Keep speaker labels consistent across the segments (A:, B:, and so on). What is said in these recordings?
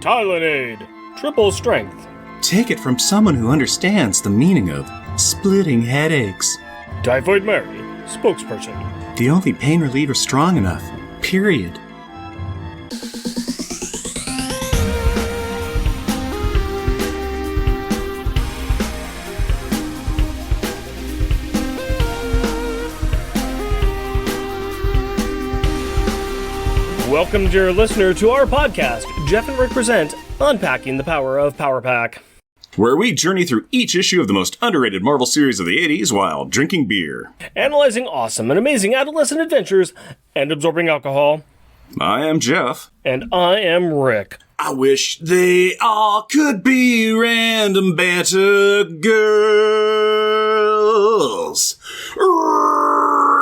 A: Tylenade, triple strength.
B: Take it from someone who understands the meaning of splitting headaches.
A: Typhoid Mary, spokesperson.
B: The only pain reliever strong enough. Period.
A: Welcome, dear listener, to our podcast, Jeff and Rick present Unpacking the Power of Power Pack,
B: where we journey through each issue of the most underrated Marvel series of the 80s while drinking beer.
A: Analyzing awesome and amazing adolescent adventures and absorbing alcohol.
B: I am Jeff.
A: And I am Rick.
B: I wish they all could be random banter girls.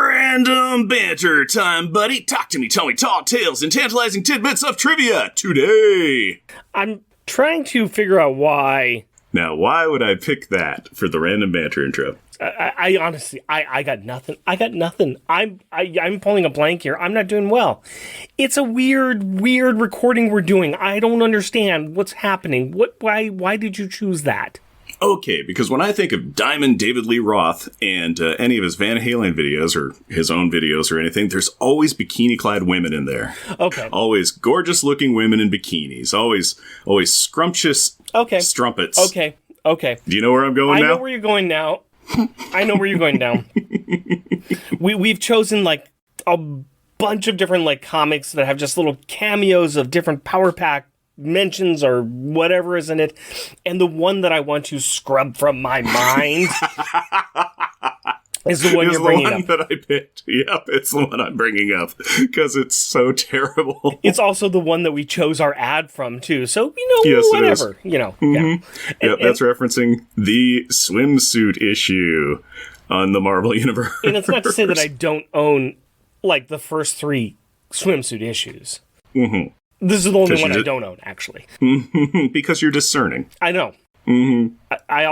B: Random banter time, buddy. Talk to me, tell me tall tales and tantalizing tidbits of trivia today.
A: I'm trying to figure out why.
B: Now, why would I pick that for the random banter intro?
A: I honestly, I got nothing. I'm pulling a blank here. I'm not doing well. It's a weird recording we're doing. I don't understand what's happening. Why did you choose that?
B: Okay, because when I think of Diamond David Lee Roth and any of his Van Halen videos or his own videos or anything, there's always bikini-clad women in there.
A: Okay.
B: Always gorgeous-looking women in bikinis. Always scrumptious strumpets.
A: Okay.
B: Do you know where I'm going now?
A: I know where you're going now. We've chosen like a bunch of different like comics that have just little cameos of different Power Pack mentions or whatever is in it, and the one that I want to scrub from my mind is the one you're bringing up.
B: It's the one that I picked. Yep, it's the one I'm bringing up because it's so terrible.
A: It's also the one that we chose our ad from too. So
B: yes,
A: whatever,
B: Mm-hmm.
A: Yeah.
B: Yep, that's referencing the swimsuit issue on the Marvel Universe.
A: And it's not to say that I don't own like the first 3 swimsuit issues.
B: Mm-hmm.
A: This is the only one I don't own, actually.
B: Because you're discerning.
A: I know.
B: Mm-hmm.
A: I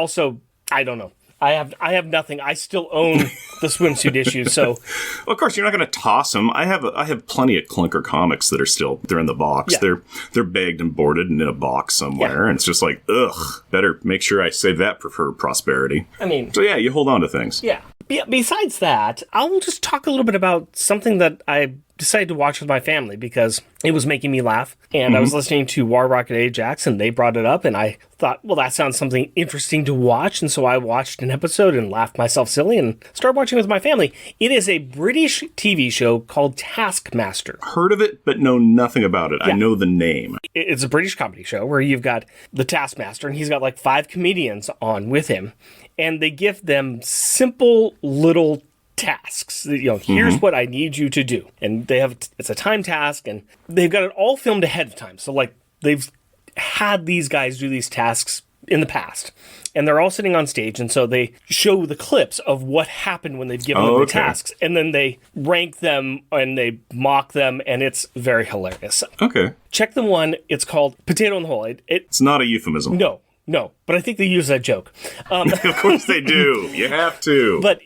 A: don't know. I have nothing. I still own the swimsuit issues, so...
B: Well, of course, you're not going to toss them. I have plenty of clunker comics that are they're in the box.
A: Yeah.
B: They're bagged and boarded and in a box somewhere, and it's just like, ugh, better make sure I save that for prosperity.
A: I mean...
B: So yeah, you hold on to things.
A: Yeah. Besides that, I'll just talk a little bit about something that I decided to watch with my family because it was making me laugh. And I was listening to War Rocket Ajax, and they brought it up, and I thought, well, that sounds something interesting to watch. And so I watched an episode and laughed myself silly and started watching with my family. It is a British TV show called Taskmaster.
B: Heard of it, but know nothing about it. Yeah. I know the name.
A: It's a British comedy show where you've got the Taskmaster, and he's got like 5 comedians on with him. And they give them simple little tasks. Here's what I need you to do. And it's a time task, and they've got it all filmed ahead of time. So like they've had these guys do these tasks in the past. And they're all sitting on stage, and so they show the clips of what happened when they've given them the tasks. And then they rank them and they mock them, and it's very hilarious.
B: Okay. Check
A: the one. It's called Potato in the Hole.
B: It's not a euphemism.
A: No, but I think they use that joke.
B: Of course they do. You have to.
A: But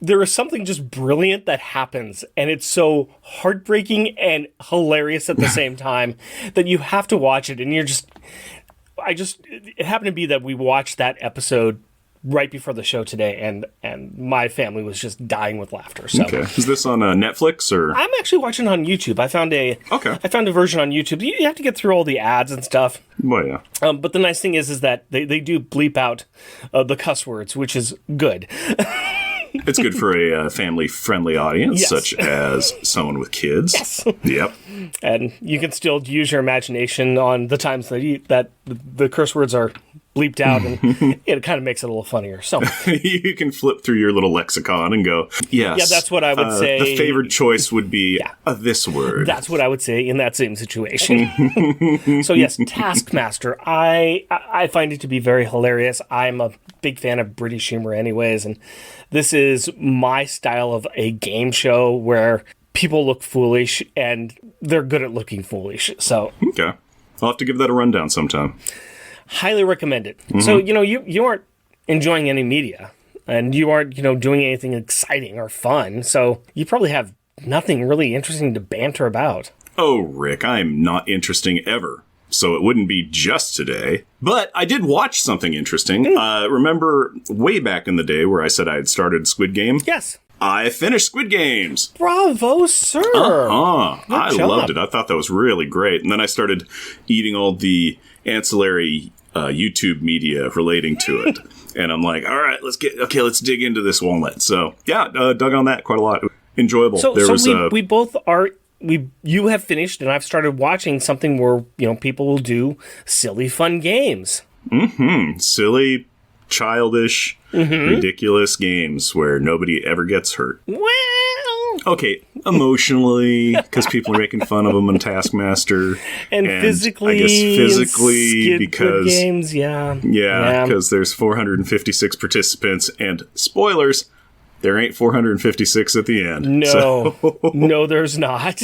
A: there is something just brilliant that happens, and it's so heartbreaking and hilarious at the same time that you have to watch it, and it happened to be that we watched that episode right before the show today, and my family was just dying with laughter. So.
B: Okay. Is this on Netflix or?
A: I'm actually watching it on YouTube. I found a version on YouTube. You have to get through all the ads and stuff.
B: Well, yeah.
A: But the nice thing is that they do bleep out the cuss words, which is good.
B: It's good for a family-friendly audience, such as someone with kids.
A: Yes.
B: Yep.
A: And you can still use your imagination on the times that the curse words are bleeped out, and it kind of makes it a little funnier. So
B: you can flip through your little lexicon and go, yes.
A: Yeah, that's what I would say.
B: The favored choice would be this word.
A: That's what I would say in that same situation. So yes, Taskmaster. I find it to be very hilarious. I'm a big fan of British humor anyways, and this is my style of a game show where people look foolish, and they're good at looking foolish. So
B: okay. I'll have to give that a rundown sometime.
A: Highly recommend it. Mm-hmm. So, you aren't enjoying any media, and you aren't, doing anything exciting or fun, so you probably have nothing really interesting to banter about.
B: Oh, Rick, I'm not interesting ever. so it wouldn't be just today. But I did watch something interesting. Remember way back in the day where I said I had started Squid Game?
A: Yes.
B: I finished Squid Games.
A: Bravo, sir.
B: I loved it. I thought that was really great. And then I started eating all the ancillary YouTube media relating to it. And I'm like, all right, let's dig into this walnut. So yeah, dug on that quite a lot. Enjoyable.
A: We both are. You have finished, and I've started watching something where people will do silly, fun games.
B: Silly, childish, ridiculous games where nobody ever gets hurt.
A: Well,
B: okay, emotionally, because people are making fun of them on Taskmaster,
A: and physically,
B: I guess physically because
A: games,
B: because there's 456 participants, and spoilers, there ain't 456 at the end.
A: No, there's not.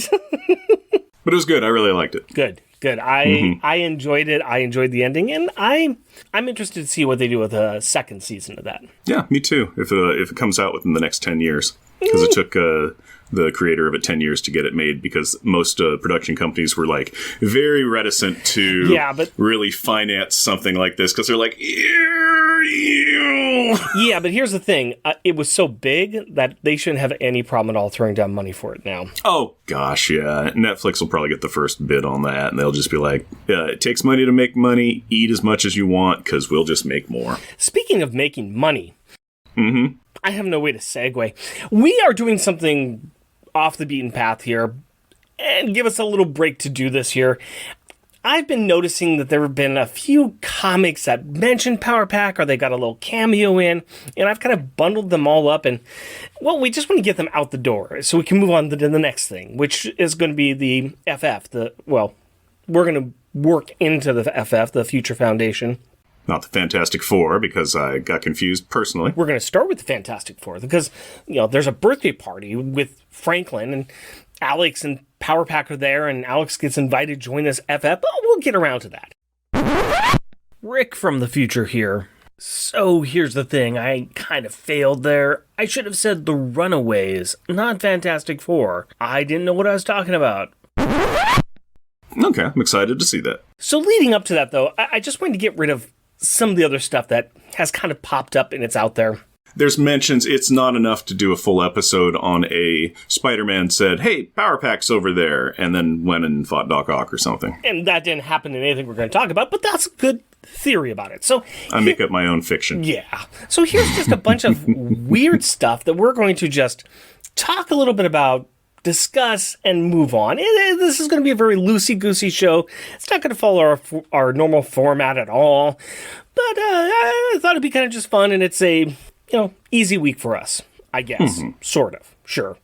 B: But it was good. I really liked it.
A: Good. I enjoyed it. I enjoyed the ending, and I'm interested to see what they do with the second season of that.
B: Yeah, me too. If it comes out within the next 10 years, because it took the creator of it 10 years to get it made, because most production companies were like very reticent to really finance something like this, because they're like,
A: yeah, but here's the thing. It was so big that they shouldn't have any problem at all throwing down money for it now.
B: Oh, gosh, yeah. Netflix will probably get the first bid on that, and they'll just be like, it takes money to make money. Eat as much as you want, because we'll just make more.
A: Speaking of making money, I have no way to segue. We are doing something off the beaten path here, and give us a little break to do this here. I've been noticing that there have been a few comics that mention Power Pack, or they got a little cameo in, and I've kind of bundled them all up, and, well, we just want to get them out the door so we can move on to the next thing, which is going to be the FF. We're going to work into the FF, the Future Foundation.
B: Not the Fantastic Four, because I got confused personally.
A: We're going to start with the Fantastic Four, because, there's a birthday party with Franklin, and Alex and Power Pack are there, and Alex gets invited to join this FF, but we'll get around to that. Rick from the future here. So here's the thing, I kind of failed there. I should have said the Runaways, not Fantastic Four. I didn't know what I was talking about.
B: Okay, I'm excited to see that.
A: So leading up to that, though, I just wanted to get rid of some of the other stuff that has kind of popped up and it's out there.
B: There's mentions it's not enough to do a full episode on a Spider-Man said, hey, Power Pack's over there, and then went and fought Doc Ock or something.
A: And that didn't happen in anything we're going to talk about, but that's a good theory about it. So
B: I make up my own fiction.
A: Yeah. So here's just a bunch of weird stuff that we're going to just talk a little bit about, discuss, and move on. This is going to be a very loosey-goosey show. It's not going to follow our normal format at all, but I thought it'd be kind of just fun, and it's a easy week for us, I guess. Sort of. Sure.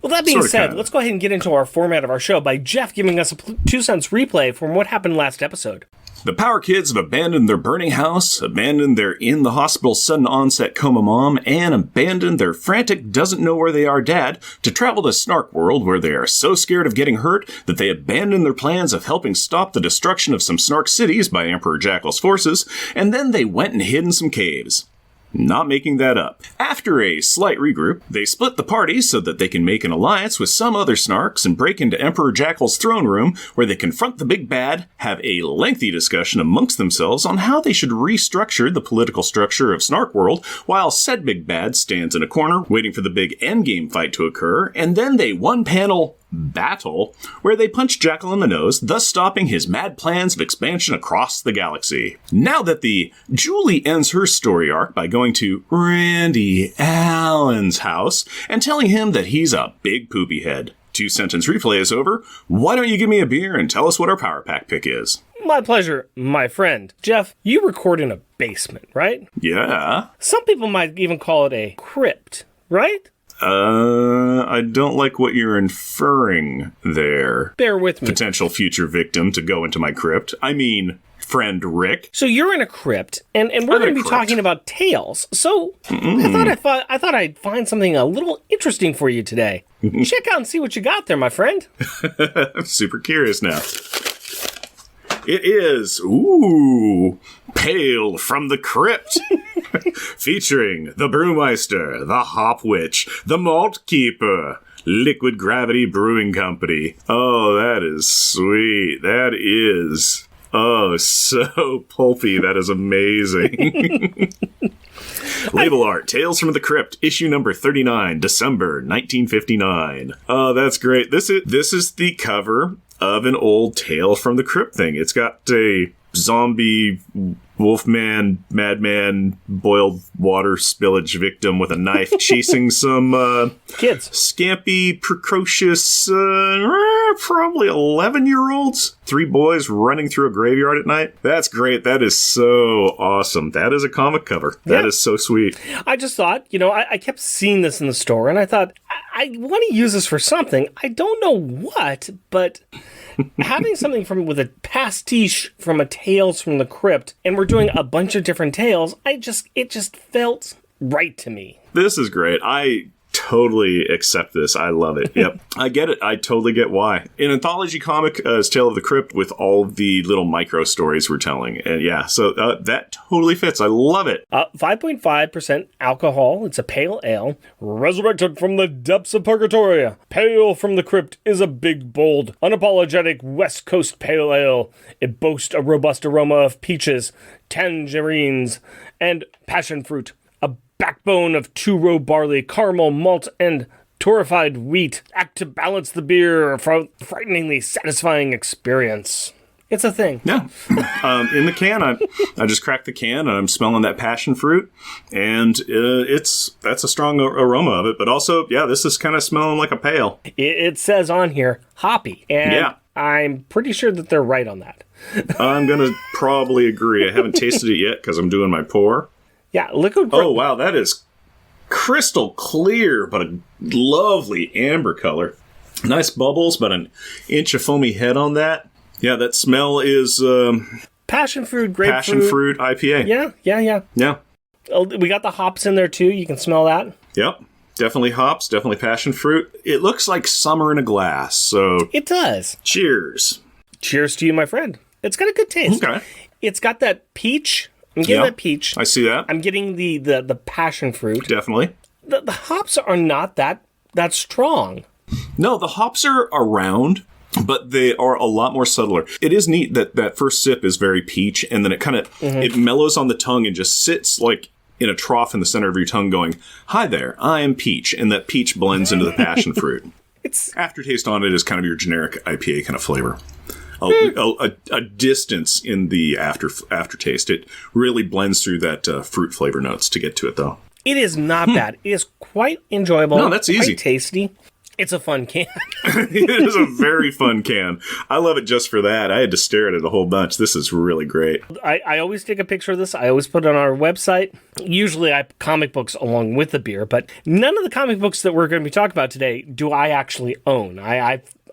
A: Well, that being said, let's go ahead and get into our format of our show by Jeff giving us a 2 cents replay from what happened last episode.
B: The Power Kids have abandoned their burning house, abandoned their in-the-hospital sudden onset coma mom, and abandoned their frantic doesn't-know-where-they-are dad to travel to Snark World, where they are so scared of getting hurt that they abandon their plans of helping stop the destruction of some Snark cities by Emperor Jackal's forces, and then they went and hid in some caves. Not making that up. After a slight regroup, they split the party so that they can make an alliance with some other Snarks and break into Emperor Jackal's throne room, where they confront the big bad, have a lengthy discussion amongst themselves on how they should restructure the political structure of Snark World, while said big bad stands in a corner waiting for the big endgame fight to occur, and then they one-panel battle, where they punch Jackal in the nose, thus stopping his mad plans of expansion across the galaxy. Now that the Julie ends her story arc by going to Randy Allen's house and telling him that he's a big poopy head. 2-sentence replay is over. Why don't you give me a beer and tell us what our Power Pack pick is?
A: My pleasure, my friend. Jeff, you record in a basement, right?
B: Yeah.
A: Some people might even call it a crypt, right?
B: I don't like what you're inferring there.
A: Bear with me.
B: Potential future victim to go into my crypt. I mean, friend Rick.
A: So you're in a crypt, and we're going to be talking about tales. So I thought I'd find something a little interesting for you today. Check out and see what you got there, my friend.
B: I'm super curious now. It is, Pale from the Crypt, featuring the Brewmeister, the Hop Witch, the Malt Keeper, Liquid Gravity Brewing Company. Oh, that is sweet. That is Oh, so pulpy. That is amazing. Label art, Tales from the Crypt, issue number 39, December 1959. Oh, that's great. This is the cover of an old Tale from the Crypt thing. It's got a zombie wolfman, madman, boiled water spillage victim with a knife chasing some
A: kids.
B: Scampy, precocious, probably 11-year-olds. 3 boys running through a graveyard at night. That's great. That is so awesome. That is a comic cover. That is so sweet.
A: I just thought, I kept seeing this in the store, and I thought, I want to use this for something. I don't know what, but having something with a pastiche from a Tales from the Crypt, and we're doing a bunch of different tales, it just felt right to me.
B: This is great. I totally accept this. I love it. Yep. I get it. I totally get why. An anthology comic is Tale of the Crypt with all the little micro stories we're telling. And so that totally fits. I love it.
A: 5.5% alcohol. It's a pale ale. Resurrected from the depths of purgatory. Pale from the Crypt is a big, bold, unapologetic West Coast pale ale. It boasts a robust aroma of peaches, tangerines, and passion fruit. Backbone of 2-row barley, caramel, malt, and torrefied wheat act to balance the beer for a frighteningly satisfying experience. It's a thing.
B: Yeah. In the can, I just cracked the can, and I'm smelling that passion fruit, and that's a strong aroma of it. But also, this is kind of smelling like a pale.
A: It says on here, hoppy, and I'm pretty sure that they're right on that.
B: I'm going to probably agree. I haven't tasted it yet because I'm doing my pour.
A: Yeah, liquid.
B: Oh, wow, that is crystal clear, but a lovely amber color. Nice bubbles, but an inch of foamy head on that. Yeah, that smell is...
A: passion fruit, grapefruit.
B: Passion fruit IPA.
A: Yeah. We got the hops in there, too. You can smell that.
B: Yep. Definitely hops, definitely passion fruit. It looks like summer in a glass, so...
A: It does.
B: Cheers.
A: Cheers to you, my friend. It's got a good taste.
B: Okay.
A: It's got that peach... I'm getting that peach.
B: I see that.
A: I'm getting the passion fruit.
B: Definitely.
A: The hops are not that strong.
B: No, the hops are around, but they are a lot more subtler. It is neat that first sip is very peach, and then it kind of it mellows on the tongue and just sits like in a trough in the center of your tongue going, "Hi there, I am peach," and that peach blends into the passion fruit. Its aftertaste on it is kind of your generic IPA kind of flavor. A distance in the aftertaste. It really blends through that fruit flavor notes to get to it, though.
A: It is not bad. It is quite enjoyable.
B: No, that's easy.
A: Quite tasty. It's a fun can.
B: It is a very fun can. I love it just for that. I had to stare at it a whole bunch. This is really great.
A: I always take a picture of this. I always put it on our website. Usually I have comic books along with the beer, but none of the comic books that we're going to be talking about today do I actually own.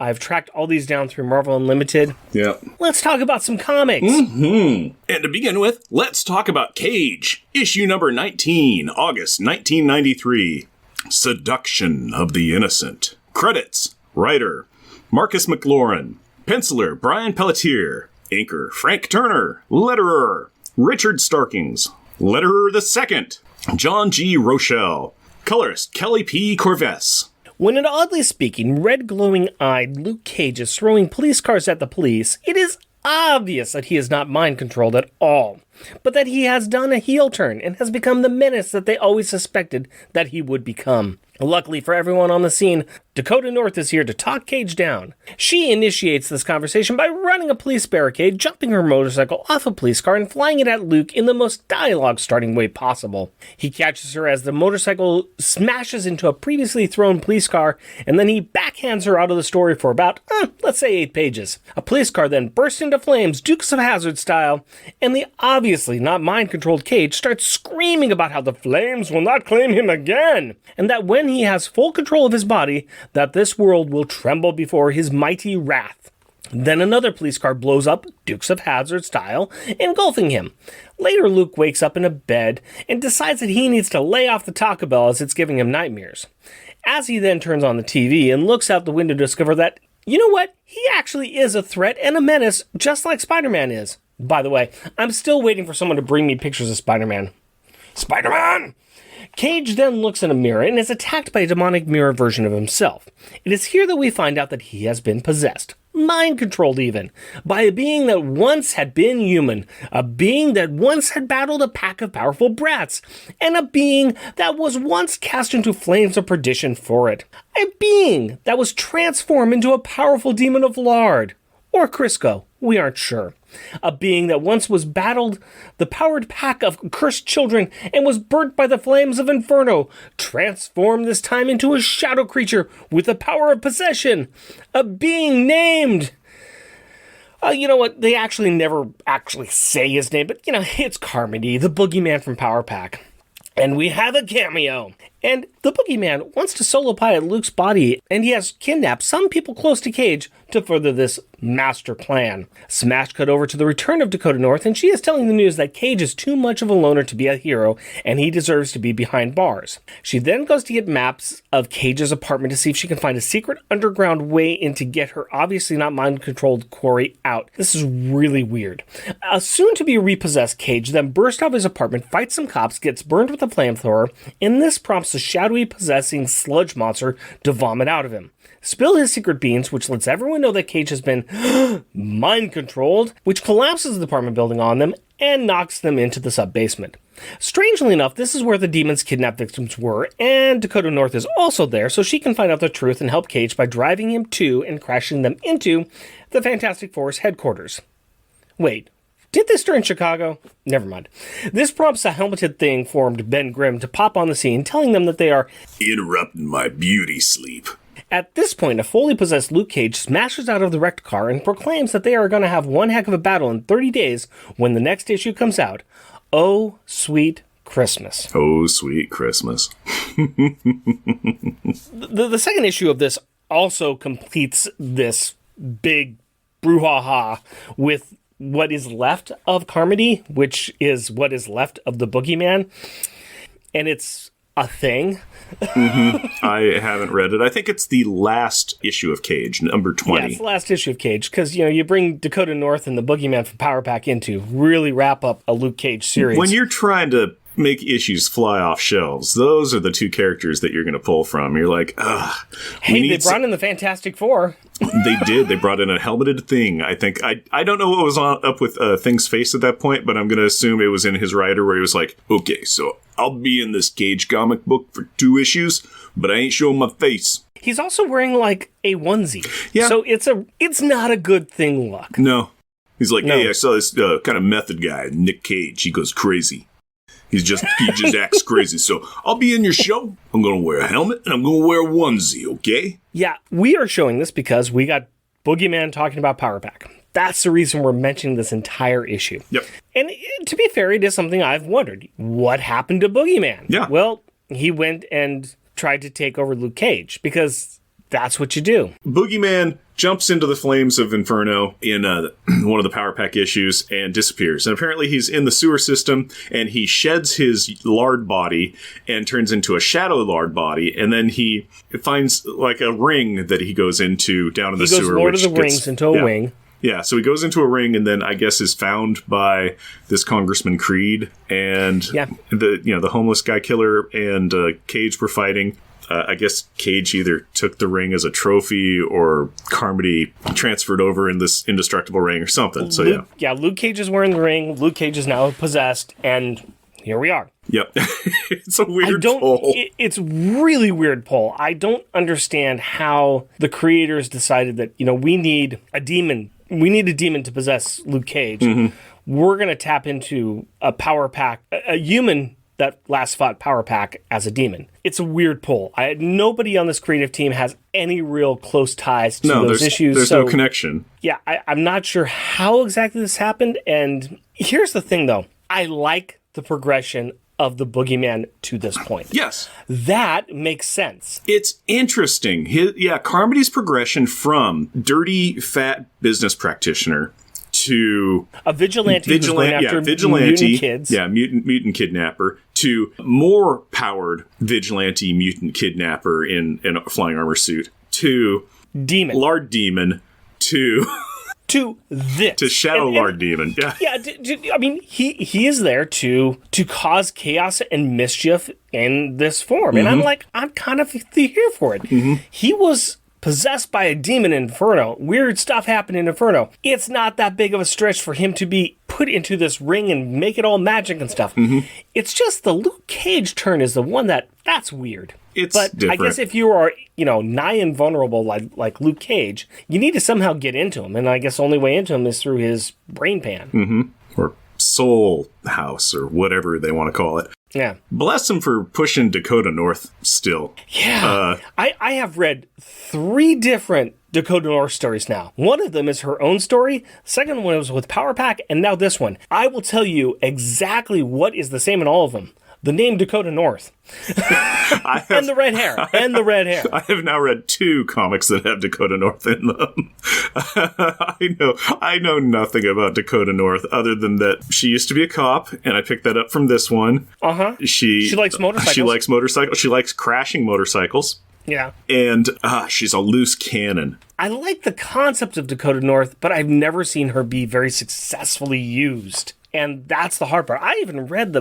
A: I've tracked all these down through Marvel Unlimited.
B: Yeah.
A: Let's talk about some comics.
B: Mm-hmm. And to begin with, let's talk about Cage, issue number 19, August 1993. Seduction of the Innocent. Credits: writer Marcus McLaurin, penciler Brian Pelletier, inker Frank Turner, letterer Richard Starkings, letterer the second John G. Rochelle, colorist Kelly P. Corvess.
A: When an oddly speaking, red glowing-eyed Luke Cage is throwing police cars at the police, it is obvious that he is not mind-controlled at all, but that he has done a heel turn and has become the menace that they always suspected that he would become. Luckily for everyone on the scene, Dakota North is here to talk Cage down. She initiates this conversation by running a police barricade, jumping her motorcycle off a police car, and flying it at Luke in the most dialogue-starting way possible. He catches her as the motorcycle smashes into a previously thrown police car, and then he backhands her out of the story for about, let's say 8 pages. A police car then bursts into flames, Dukes of Hazzard style, and the obviously not mind-controlled Cage starts screaming about how the flames will not claim him again, and that when he has full control of his body, that this world will tremble before his mighty wrath. Then another police car blows up, Dukes of Hazzard style, engulfing him. Later, Luke wakes up in a bed and decides that he needs to lay off the Taco Bell as it's giving him nightmares. As he then turns on the TV and looks out the window to discover that, you know what, he actually is a threat and a menace, just like Spider-Man is. By the way, I'm still waiting for someone to bring me pictures of Spider-Man. Spider-Man! Cage then looks in a mirror and is attacked by a demonic mirror version of himself. It is here that we find out that he has been possessed, mind-controlled even, by a being that once had been human, a being that once had battled a pack of powerful brats, and a being that was once cast into flames of perdition for it. A being that was transformed into a powerful demon of lard. Or Crisco, we aren't sure. A being that once was battled the powered pack of cursed children and was burnt by the flames of Inferno, transformed this time into a shadow creature with the power of possession. A being named... you know what, they actually never actually say his name, but it's Carmody, the boogeyman from Power Pack. And we have a cameo. And the boogeyman wants to solo pilot Luke's body, and he has kidnapped some people close to Cage to further this master plan. Smash cut over to the return of Dakota North, and she is telling the news that Cage is too much of a loner to be a hero, and he deserves to be behind bars. She then goes to get maps of Cage's apartment to see if she can find a secret underground way in to get her obviously not mind-controlled quarry out. This is really weird. A soon-to-be repossessed Cage then bursts out of his apartment, fights some cops, gets burned with a flamethrower, and this prompts a shadowy possessing sludge monster to vomit out of him. Spill his secret beans, which lets everyone know that Cage has been mind-controlled, which collapses the apartment building on them and knocks them into the sub-basement. Strangely enough, this is where the demon's kidnapped victims were, and Dakota North is also there, so she can find out the truth and help Cage by driving him to and crashing them into the Fantastic Four's headquarters. Wait, did this during Chicago? Never mind. This prompts a helmeted thing formed Ben Grimm to pop on the scene, telling them that they are
B: interrupting my beauty sleep.
A: At this point, a fully possessed Luke Cage smashes out of the wrecked car and proclaims that they are going to have one heck of a battle in 30 days when the next issue comes out. Oh, sweet Christmas.
B: Oh, sweet Christmas.
A: The second issue of this also completes this big brouhaha with what is left of Carmody, which is what is left of the Boogeyman. And it's a thing.
B: I haven't read it. I think it's the last issue of Cage, number 20.
A: Yeah, it's the last issue of Cage, because, you bring Dakota North and the Boogeyman from Power Pack in to really wrap up a Luke Cage series.
B: When you're trying to make issues fly off shelves, those are the two characters that you're going to pull from. You're like, ugh.
A: Hey, they brought in the Fantastic Four.
B: They did. They brought in a helmeted Thing. I think I don't know what was up with Thing's face at that point, but I'm going to assume it was in his rider where he was like, okay, so I'll be in this Cage comic book for 2 issues, but I ain't showing my face.
A: He's also wearing like a onesie. Yeah. So it's not a good thing look.
B: No. He's like, hey, I saw this kind of method guy, Nick Cage. He goes crazy. He just acts crazy. So I'll be in your show. I'm going to wear a helmet and I'm going to wear a onesie, okay?
A: Yeah, we are showing this because we got Boogeyman talking about Power Pack. That's the reason we're mentioning this entire issue.
B: Yep.
A: And to be fair, it is something I've wondered. What happened to Boogeyman?
B: Yeah.
A: Well, he went and tried to take over Luke Cage because that's what you do.
B: Boogeyman jumps into the flames of Inferno in one of the Power Pack issues and disappears. And apparently he's in the sewer system and he sheds his lard body and turns into a shadow lard body. And then he finds like a ring that he goes into down in the sewer.
A: He goes Lord of the Rings into a wing.
B: Yeah, so he goes into a ring and then I guess is found by this Congressman Creed and the homeless guy killer and Cage were fighting. I guess Cage either took the ring as a trophy or Carmody transferred over in this indestructible ring or something. So
A: Luke Cage is wearing the ring. Luke Cage is now possessed, and here we are.
B: Yep. It's a weird pull.
A: It's really weird pull. I don't understand how the creators decided that, we need a demon. We need a demon to possess Luke Cage. Mm-hmm. We're going to tap into a Power Pack, a human that last fought Power Pack as a demon. It's a weird pull. Nobody on this creative team has any real close ties to those issues.
B: There's no connection.
A: Yeah, I'm not sure how exactly this happened. And here's the thing, though. I like the progression of the Boogeyman to this point.
B: Yes.
A: That makes sense.
B: It's interesting. Carmody's progression from dirty, fat business practitioner to
A: a vigilante who's going after mutant kids.
B: Yeah, mutant kidnapper to more powered vigilante mutant kidnapper in a flying armor suit to
A: demon.
B: Lard demon to
A: to this.
B: To Shadow Lord Demon. Yeah.
A: Yeah, I mean, he is there to cause chaos and mischief in this form. And I'm kind of here for it. He was possessed by a demon in Inferno. Weird stuff happened in Inferno. It's not that big of a stretch for him to be put into this ring and make it all magic and stuff. It's just the Luke Cage turn is the one that's weird. But different. I guess if you are, nigh invulnerable like Luke Cage, you need to somehow get into him. And I guess the only way into him is through his brain pan.
B: Or soul house or whatever they want to call it.
A: Yeah.
B: Bless him for pushing Dakota North still.
A: Yeah. I have read 3 different Dakota North stories now. One of them is her own story. The second one was with Power Pack. And now this one. I will tell you exactly what is the same in all of them. The name Dakota North. And the red hair. I have now read 2 comics that have Dakota North in them. I know nothing about Dakota North other than that she used to be a cop, and I picked that up from this one. She likes motorcycles. She likes motorcycles. She likes crashing motorcycles. Yeah.
B: And she's a loose cannon.
A: I like the concept of Dakota North, but I've never seen her be very successfully used. And that's the hard part. I even read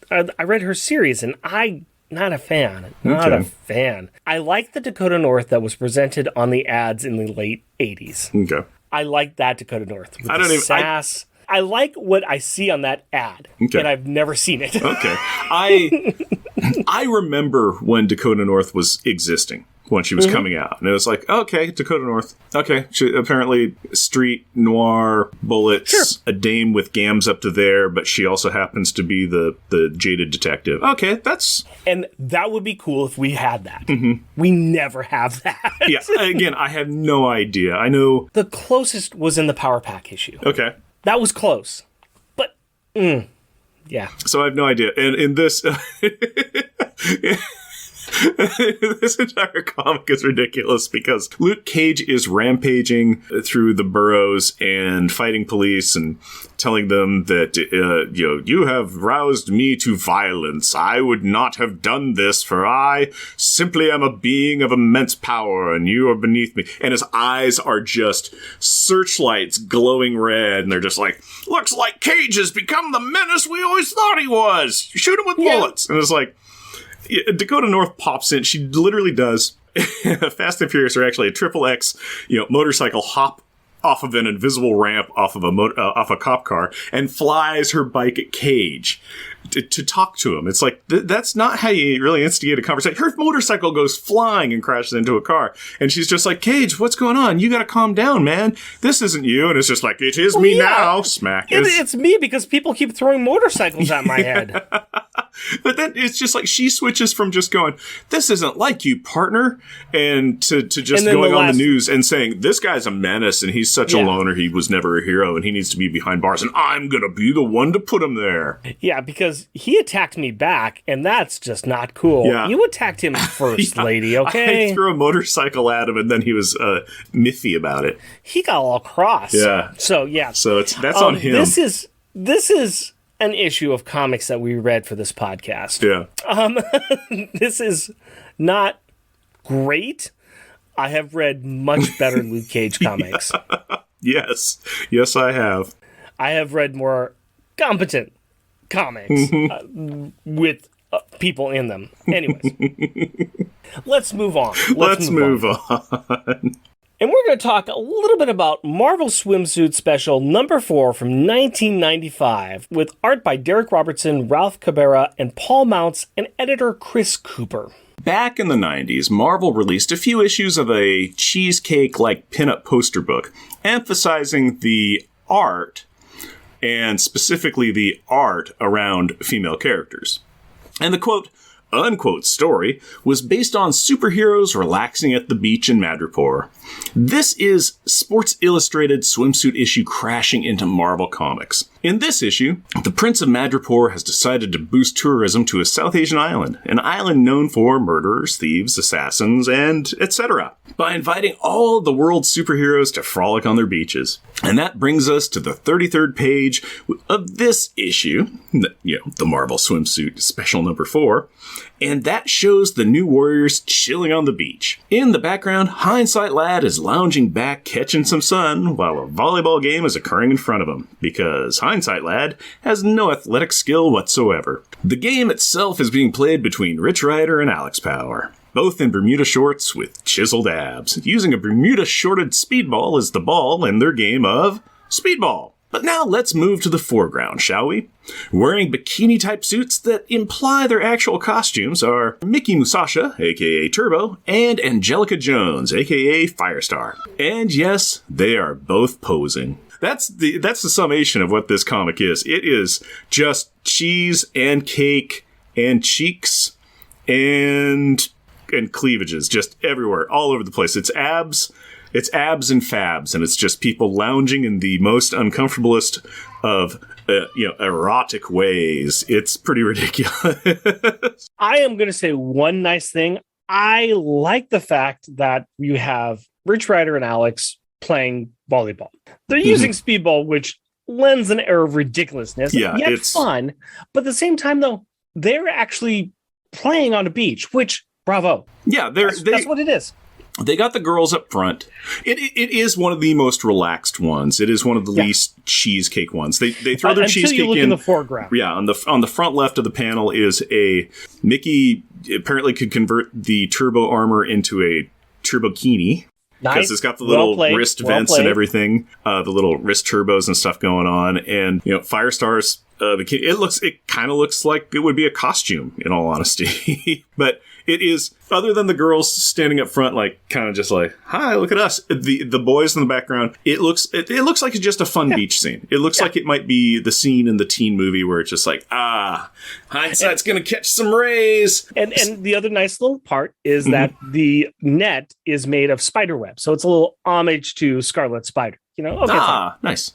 A: I read her series, and I'm not a fan. A fan. I like the Dakota North that was presented on the ads in the late 80s.
B: Okay.
A: I like that Dakota North. Sass. I like what I see on that ad, and I've never seen it.
B: Okay. I remember when Dakota North was existing. When she was coming out. And it was like, okay, Dakota North. Okay, apparently street, noir, bullets, a dame with gams up to there, but she also happens to be the jaded detective. Okay, that's...
A: And that would be cool if we had that. We never have that.
B: Yeah, again, I have no idea. I know...
A: The closest was in the Power Pack issue.
B: Okay.
A: That was close. But, yeah.
B: So I have no idea. And in this... This entire comic is ridiculous because Luke Cage is rampaging through the boroughs and fighting police and telling them that, you have roused me to violence. I would not have done this, for I simply am a being of immense power and you are beneath me. And his eyes are just searchlights glowing red. And they're just like, looks like Cage has become the menace we always thought he was. Shoot him with bullets. And it's like, Dakota North pops in. She literally does. Fast and Furious are actually a XXX, motorcycle hop off of an invisible ramp off of a cop car and flies her bike at Cage to talk to him. It's like, that's not how you really instigate a conversation. Her motorcycle goes flying and crashes into a car. And she's just like, Cage, what's going on? You got to calm down, man. This isn't you. And it's just like, it is me now. Smack.
A: It's me because people keep throwing motorcycles at my head.
B: But then it's just like she switches from just going, this isn't like you, partner, and to just going on the news and saying, this guy's a menace and he's such a loner. He was never a hero and he needs to be behind bars and I'm going to be the one to put him there.
A: Yeah, because he attacked me back and that's just not cool. Yeah. You attacked him first, lady, okay?
B: I threw a motorcycle at him and then he was miffy about it.
A: He got all cross.
B: Yeah.
A: So, yeah.
B: So that's on him.
A: This is an issue of comics that we read for this podcast.
B: Yeah.
A: This is not great. I have read much better Luke Cage comics.
B: Yes. Yes, I have.
A: I have read more competent comics with people in them. Anyways. Let's move on.
B: Let's move on.
A: And we're going to talk a little bit about Marvel Swimsuit Special number 4 from 1995 with art by Derek Robertson, Ralph Cabrera, and Paul Mounts, and editor Chris Cooper.
B: Back in the 90s, Marvel released a few issues of a cheesecake-like pinup poster book, emphasizing the art, and specifically the art around female characters. And the quote, unquote story was based on superheroes relaxing at the beach in Madripoor. This is Sports Illustrated swimsuit issue crashing into Marvel Comics. In this issue, the Prince of Madripoor has decided to boost tourism to a South Asian island, an island known for murderers, thieves, assassins, and etc., by inviting all of the world's superheroes to frolic on their beaches. And that brings us to the 33rd page of this issue, the Marvel Swimsuit Special number 4. and that shows the new warriors chilling on the beach. In the background, Hindsight Lad is lounging back catching some sun while a volleyball game is occurring in front of him, because Hindsight Lad has no athletic skill whatsoever. The game itself is being played between Rich Rider and Alex Power, both in Bermuda shorts with chiseled abs, using a Bermuda shorted speedball as the ball in their game of speedball. But now let's move to the foreground, shall we? Wearing bikini-type suits that imply their actual costumes are Mickey Musasha, aka Turbo, and Angelica Jones, aka Firestar. And yes, they are both posing. That's the summation of what this comic is. It is just cheese and cake and cheeks and cleavages just everywhere, all over the place. It's abs and fabs, and it's just people lounging in the most uncomfortablest of erotic ways. It's pretty ridiculous.
A: I am going to say one nice thing. I like the fact that you have Rich Rider and Alex playing volleyball. They're using speedball, which lends an air of ridiculousness.
B: Yeah,
A: yet
B: it's
A: fun. But at the same time, though, they're actually playing on a beach, which, bravo.
B: Yeah, that's
A: what it is.
B: They got the girls up front. It is one of the most relaxed ones. It is one of the least cheesecake ones. They throw their cheesecake
A: you look in the foreground.
B: Yeah, on the front left of the panel is a Mickey apparently could convert the turbo armor into a turbokini. Because it's got the little wrist vents and everything, the little wrist turbos and stuff going on, and Firestar's bikini. It kind of looks like it would be a costume, in all honesty. But it is, other than the girls standing up front, like kind of just like, "Hi, look at us." The boys in the background. It looks like it's just a fun beach scene. It looks like it might be the scene in the teen movie where it's just like, hindsight's gonna catch some rays.
A: And the other nice little part is that the net is made of spider web, so it's a little homage to Scarlet Spider.
B: Nice.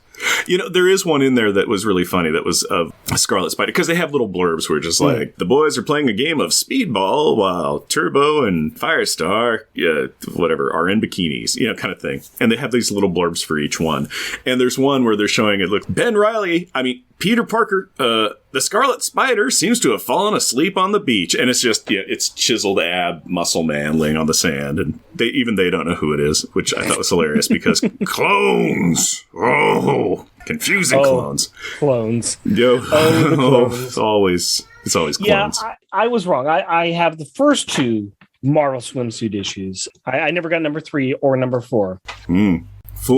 B: There is one in there that was really funny that was of Scarlet Spider, because they have little blurbs where just like, the boys are playing a game of speedball while Turbo and Firestar, are in bikinis, kind of thing. And they have these little blurbs for each one. And there's one where they're showing it, look, Peter Parker, the Scarlet Spider seems to have fallen asleep on the beach. And it's just, it's chiseled ab muscle man laying on the sand. And they don't know who it is, which I thought was hilarious because clones. Oh, confusing clones.
A: Clones.
B: Yo.
A: Clones.
B: It's always clones.
A: Yeah, I was wrong. I have the first two Marvel swimsuit issues. I never got number 3 or number 4.
B: Fool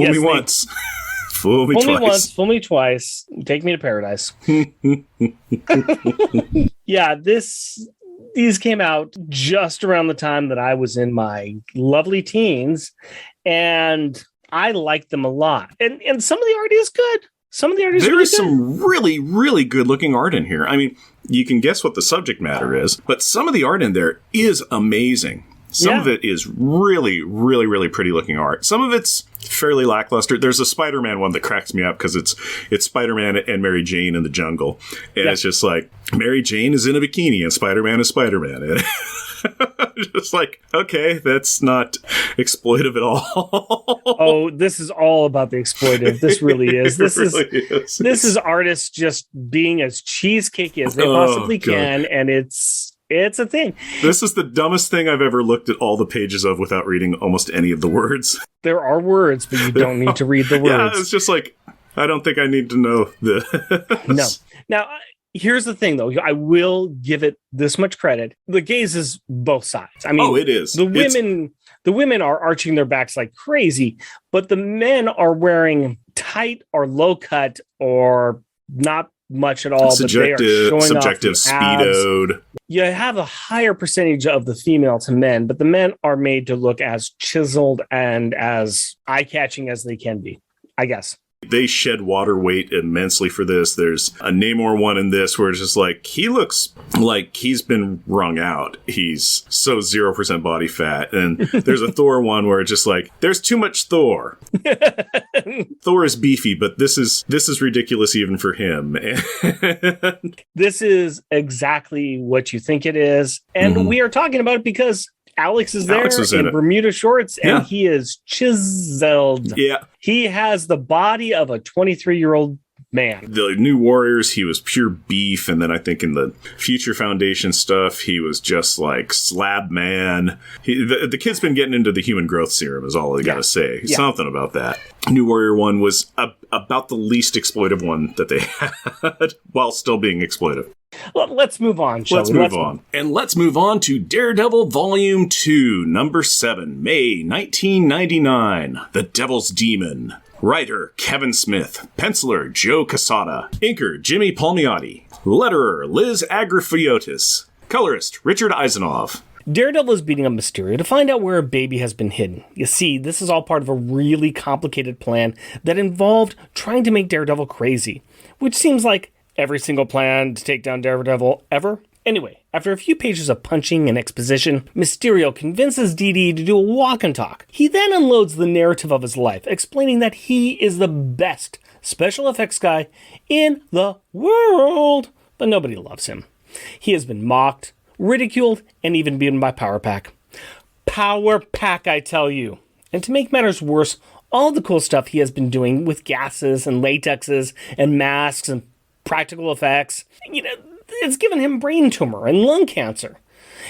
B: me once. Fool me twice.
A: Once, fool me twice. Take me to paradise. Yeah, these came out just around the time that I was in my lovely teens, and I liked them a lot. And some of the art is good.
B: There is some really, really good looking art in here. I mean, you can guess what the subject matter is, but some of the art in there is amazing. Some of it is really, really, really pretty looking art. Some of it's fairly lackluster. There's a Spider-Man one that cracks me up because it's Spider-Man and Mary Jane in the jungle. And it's just like, Mary Jane is in a bikini and Spider-Man is Spider-Man. Just like, okay, that's not exploitive at all.
A: Oh, this is all about the exploitive. This really is. This is artists just being as cheesecakey as they possibly can, and it's a thing.
B: This is the dumbest thing I've ever looked at all the pages of without reading almost any of the words.
A: There are words, but you don't need to read the words.
B: Yeah, it's just like, I don't think I need to know this.
A: No. Now, here's the thing, though. I will give it this much credit. The gaze is both sides. I mean,
B: it is.
A: The women are arching their backs like crazy, but the men are wearing tight or low cut or not much at all.
B: Subjective speedoed.
A: You have a higher percentage of the female to men, but the men are made to look as chiseled and as eye-catching as they can be, I guess.
B: They shed water weight immensely for this. There's a Namor one in this where it's just like, he looks like he's been wrung out. He's so 0% body fat. And there's a Thor one where it's just like, there's too much Thor. Thor is beefy, but this is ridiculous even for him.
A: This is exactly what you think it is. And we are talking about it because Alex is there in Bermuda shorts, and he is chiseled.
B: Yeah.
A: He has the body of a 23-year-old man.
B: The New Warriors, he was pure beef, and then I think in the Future Foundation stuff, he was just like slab man. The kid's been getting into the human growth serum, is all I gotta say. Something about that. New Warrior 1 was about the least exploitive one that they had, while still being exploitive.
A: Let's move on, shall
B: Let's move on. And let's move on to Daredevil Volume 2, number 7, May 1999. The Devil's Demon. Writer, Kevin Smith. Penciler, Joe Quesada. Inker, Jimmy Palmiotti. Letterer, Liz Agrafiotis. Colorist, Richard Eisenhoff.
A: Daredevil is beating up Mysterio to find out where a baby has been hidden. You see, this is all part of a really complicated plan that involved trying to make Daredevil crazy, which seems like every single plan to take down Daredevil ever. Anyway, after a few pages of punching and exposition, Mysterio convinces DD to do a walk and talk. He then unloads the narrative of his life, explaining that he is the best special effects guy in the world, but nobody loves him. He has been mocked, ridiculed, and even beaten by Power Pack. Power Pack, I tell you. And to make matters worse, all the cool stuff he has been doing with gases and latexes and masks and practical effects, it's given him brain tumor and lung cancer.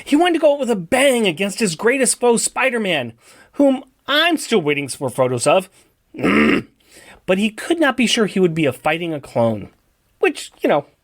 A: He wanted to go out with a bang against his greatest foe, Spider-Man, whom I'm still waiting for photos of. But he could not be sure he would be fighting a clone. Which,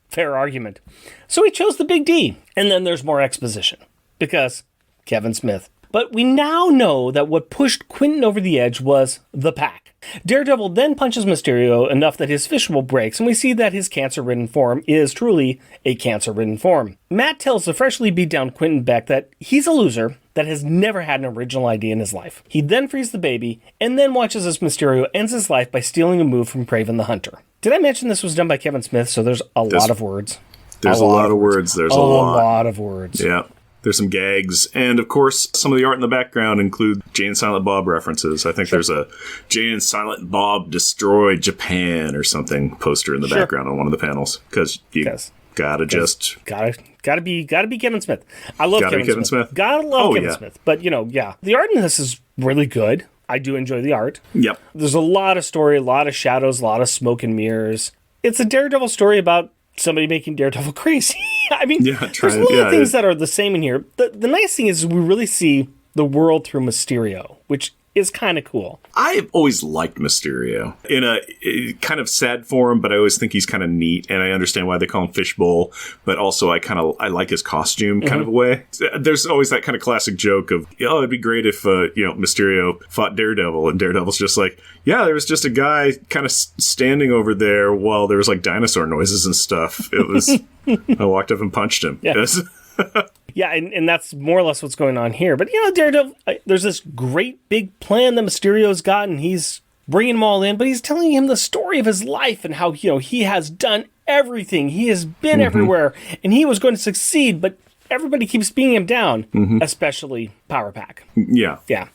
A: fair argument. So he chose the Big D. And then there's more exposition. Because Kevin Smith. But we now know that what pushed Quentin over the edge was the Pack. Daredevil then punches Mysterio enough that his fishbowl breaks, and we see that his cancer-ridden form is truly a cancer-ridden form. Matt tells the freshly beat-down Quentin Beck that he's a loser that has never had an original idea in his life. He then frees the baby, and then watches as Mysterio ends his life by stealing a move from Kraven the Hunter. Did I mention this was done by Kevin Smith, so there's a lot of words?
B: There's a lot of words. There's a
A: lot of words.
B: Yeah. There's some gags. And, of course, some of the art in the background include Jay and Silent Bob references. I think there's a Jay and Silent Bob Destroy Japan or something poster in the background on one of the panels. Because you gotta be Kevin Smith. I love Kevin Smith. Gotta love Kevin Smith. But, the art in this is really good. I do enjoy the art. Yep.
A: There's a lot of story, a lot of shadows, a lot of smoke and mirrors. It's a Daredevil story about somebody making Daredevil crazy. I mean, there's a lot of things that are the same in here. The nice thing is we really see the world through Mysterio, which is kind of cool.
B: I've always liked Mysterio in a kind of sad form, but I always think he's kind of neat, and I understand why they call him Fishbowl, but also I like his costume kind of a way. There's always that kind of classic joke of, it'd be great if, Mysterio fought Daredevil, and Daredevil's just like, yeah, there was just a guy kind of standing over there while there was like dinosaur noises and stuff. It was, I walked up and punched him.
A: Yeah. Yeah, and that's more or less what's going on here. But, Daredevil, there's this great big plan that Mysterio's got, and he's bringing them all in, but he's telling him the story of his life and how, he has done everything. He has been everywhere, and he was going to succeed, but everybody keeps beating him down, especially Power Pack.
B: Yeah.
A: Yeah.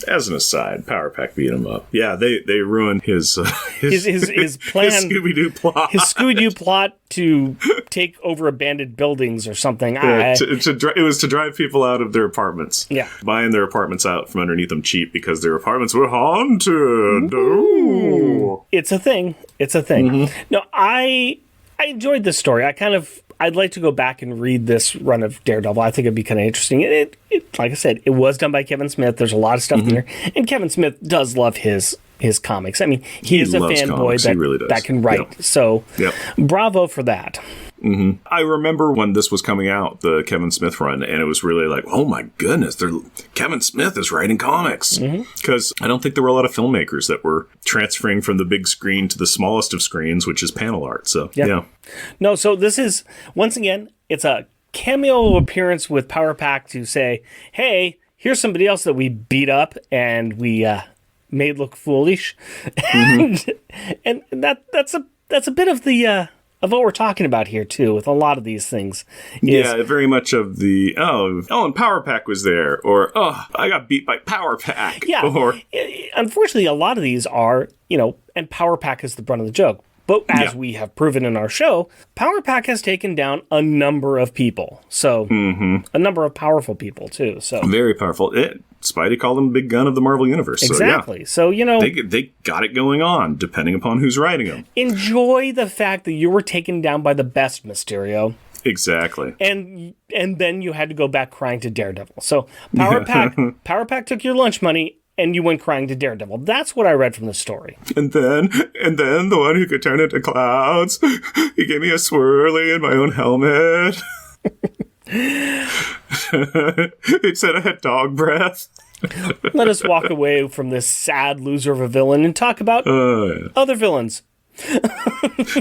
B: As an aside, Power Pack beat him up. Yeah, they ruined his plan,
A: his
B: Scooby-Doo plot.
A: His Scooby-Doo plot to take over abandoned buildings or something.
B: Yeah, it was to drive people out of their apartments.
A: Yeah.
B: Buying their apartments out from underneath them cheap because their apartments were haunted. Ooh.
A: It's a thing. No, I enjoyed this story. I'd like to go back and read this run of Daredevil. I think it'd be kind of interesting. It like I said, it was done by Kevin Smith. There's a lot of stuff in there. And Kevin Smith does love his comics. I mean, he is a fanboy that can write. Yep. So bravo for that.
B: I remember when this was coming out, the Kevin Smith run, and it was really like, oh my goodness, Kevin Smith is writing comics. Because I don't think there were a lot of filmmakers that were transferring from the big screen to the smallest of screens, which is panel art. So, yeah.
A: No, so this is, once again, it's a cameo appearance with Power Pack to say, hey, here's somebody else that we beat up and we made look foolish. And that's a bit of the... of what we're talking about here, too, with a lot of these things.
B: Very much of the, and Power Pack was there, or, I got beat by Power Pack.
A: Yeah,
B: or,
A: unfortunately, a lot of these are, and Power Pack is the brunt of the joke. But as we have proven in our show, Power Pack has taken down a number of people. So, a number of powerful people, too. So
B: very powerful. Spidey called him Big Gun of the Marvel Universe.
A: Exactly.
B: So,
A: they
B: got it going on, depending upon who's writing them.
A: Enjoy the fact that you were taken down by the best, Mysterio.
B: Exactly.
A: And then you had to go back crying to Daredevil. So, Power Pack took your lunch money, and you went crying to Daredevil. That's what I read from the story.
B: And then the one who could turn into clouds, he gave me a swirly in my own helmet. It said I had dog breath.
A: Let us walk away from this sad loser of a villain and talk about other villains.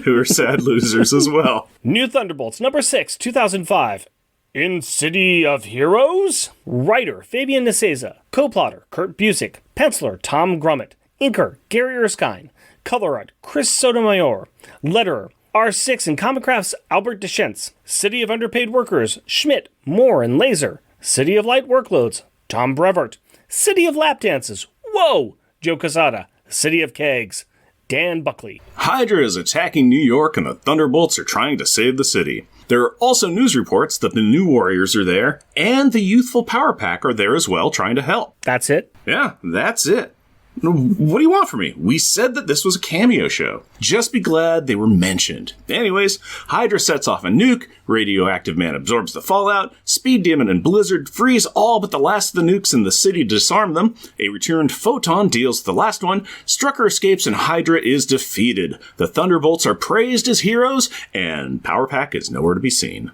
B: Who are sad losers as well.
A: New Thunderbolts, number 6, 2005. In City of Heroes? Writer, Fabian Nicieza. Co-plotter, Kurt Busiek. Penciler, Tom Grummett. Inker, Gary Erskine. Color art, Chris Sotomayor. Letterer, R6 and Comic Crafts, Albert Deschentes. City of Underpaid Workers, Schmidt, Moore, and Laser. City of Light Workloads, Tom Brevert. City of Lap Dances, whoa, Joe Quesada. City of Kegs, Dan Buckley.
B: Hydra is attacking New York and the Thunderbolts are trying to save the city. There are also news reports that the New Warriors are there, and the youthful Power Pack are there as well, trying to help.
A: That's it?
B: Yeah, that's it. What do you want from me? We said that this was a cameo show. Just be glad they were mentioned. Anyways, Hydra sets off a nuke, Radioactive Man absorbs the fallout, Speed Demon and Blizzard freeze all but the last of the nukes in the city to disarm them, a returned Photon deals the last one, Strucker escapes and Hydra is defeated. The Thunderbolts are praised as heroes, and Power Pack is nowhere to be seen.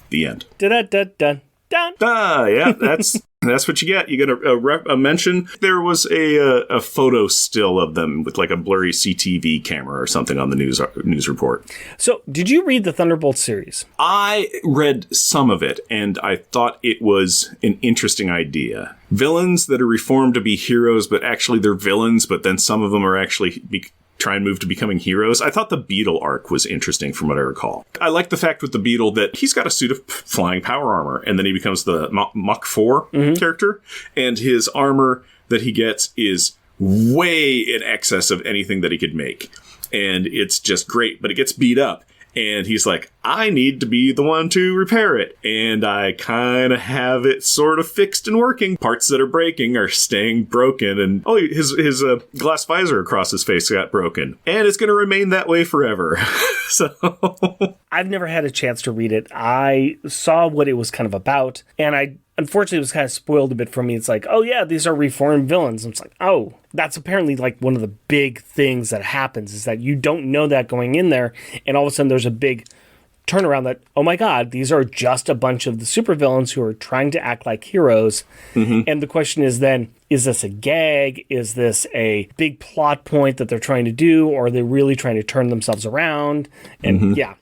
B: The end.
A: Dun-dun-dun-dun.
B: Yeah, that's what you get. You get a mention. There was a photo still of them with like a blurry CTV camera or something on the news report.
A: So, did you read the Thunderbolt series?
B: I read some of it, and I thought it was an interesting idea. Villains that are reformed to be heroes, but actually they're villains, but then some of them are actually try and move to becoming heroes. I thought the Beetle arc was interesting from what I recall. I like the fact with the Beetle that he's got a suit of flying power armor, and then he becomes the Mach 4 character, and his armor that he gets is way in excess of anything that he could make. And it's just great, but it gets beat up. And he's like, I need to be the one to repair it. And I kind of have it sort of fixed and working. Parts that are breaking are staying broken. And his glass visor across his face got broken. And it's going to remain that way forever. So
A: I've never had a chance to read it. I saw what it was kind of about. And I unfortunately was kind of spoiled a bit for me. It's like, oh yeah, these are reformed villains. And it's like, oh, that's apparently like one of the big things that happens is that you don't know that going in there. And all of a sudden there's a big turnaround that, oh my God, these are just a bunch of the supervillains who are trying to act like heroes. And the question is then, is this a gag? Is this a big plot point that they're trying to do? Or are they really trying to turn themselves around? And yeah,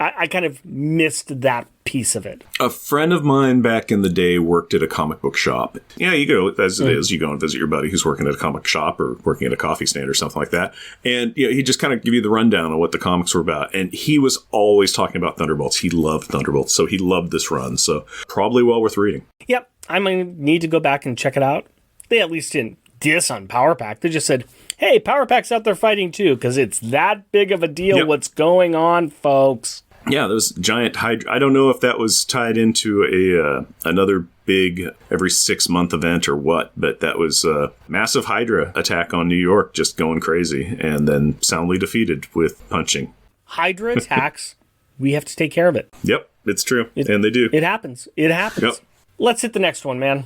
A: I kind of missed that piece of it.
B: A friend of mine back in the day worked at a comic book shop. Yeah, you go, as it is, you go and visit your buddy who's working at a comic shop or working at a coffee stand or something like that. And he just kind of give you the rundown on what the comics were about. And he was always talking about Thunderbolts. He loved Thunderbolts, so he loved this run. So probably well worth reading.
A: Yep, I might need to go back and check it out. They at least didn't diss on Power Pack. They just said, hey, Power Pack's out there fighting too, because it's that big of a deal what's going on, folks.
B: Yeah, those giant Hydra. I don't know if that was tied into another big every 6-month event or what, but that was a massive Hydra attack on New York, just going crazy, and then soundly defeated with punching.
A: Hydra attacks, we have to take care of it.
B: Yep, it's true, and they do.
A: It happens. It happens.
B: Yep.
A: Let's hit the next one, man.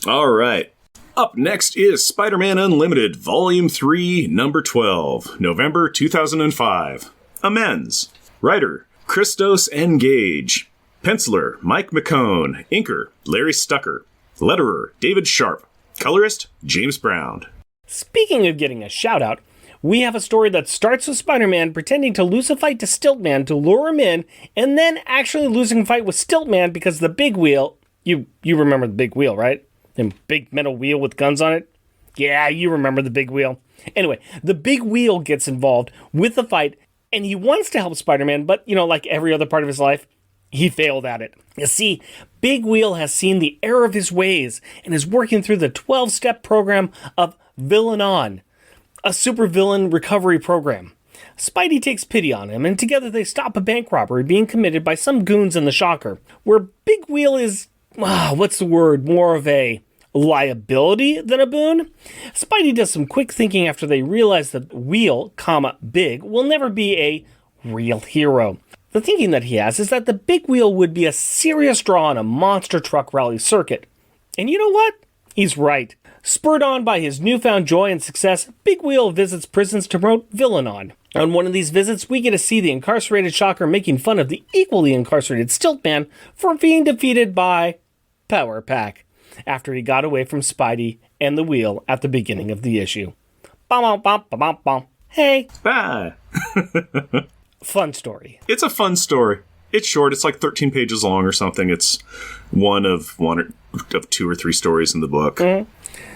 B: All right. Up next is Spider-Man Unlimited, Volume 3, Number 12, November 2005. Amends. Writer, Christos N. Gage. Penciler, Mike McCone. Inker, Larry Stucker. Letterer, David Sharp. Colorist, James Brown.
A: Speaking of getting a shout-out, we have a story that starts with Spider-Man pretending to lose a fight to Stiltman to lure him in, and then actually losing a fight with Stiltman because the big wheel... You remember the big wheel, right? The big metal wheel with guns on it? Yeah, you remember the big wheel. Anyway, the big wheel gets involved with the fight, and he wants to help Spider-Man, but, like every other part of his life, he failed at it. You see, Big Wheel has seen the error of his ways and is working through the 12-step program of Villain On, a supervillain recovery program. Spidey takes pity on him, and together they stop a bank robbery being committed by some goons in the Shocker, where Big Wheel is, more of a liability than a boon. Spidey does some quick thinking after they realize that Wheel, Big, will never be a real hero. The thinking that he has is that the Big Wheel would be a serious draw on a monster truck rally circuit. And you know what? He's right. Spurred on by his newfound joy and success, Big Wheel visits prisons to promote Villain On. On one of these visits, we get to see the incarcerated Shocker making fun of the equally incarcerated Stiltman for being defeated by Power Pack after he got away from Spidey and the Wheel at the beginning of the issue. Hey.
B: Bye.
A: Fun story.
B: It's a fun story. It's short. It's like 13 pages long or something. It's one of two or three stories in the book. Mm-hmm.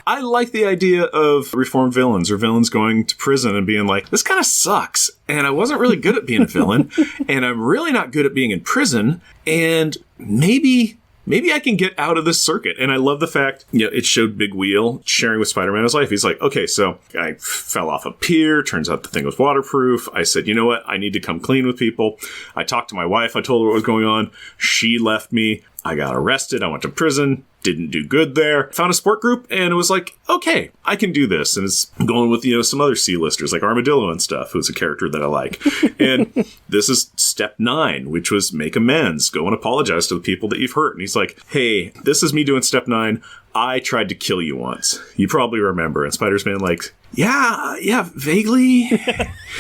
B: I like the idea of reformed villains or villains going to prison and being like, this kind of sucks. And I wasn't really good at being a villain. And I'm really not good at being in prison. And maybe I can get out of this circuit. And I love the fact, it showed Big Wheel sharing with Spider-Man his life. He's like, okay, so I fell off a pier. Turns out the thing was waterproof. I said, you know what? I need to come clean with people. I talked to my wife. I told her what was going on. She left me. I got arrested. I went to prison. Didn't do good there. Found a support group, and it was like, okay, I can do this. And it's going with, some other C-listers, like Armadillo and stuff, who's a character that I like. And this is step 9, which was make amends. Go and apologize to the people that you've hurt. And he's like, hey, this is me doing step 9. I tried to kill you once. You probably remember. And Spider-Man like, yeah, vaguely.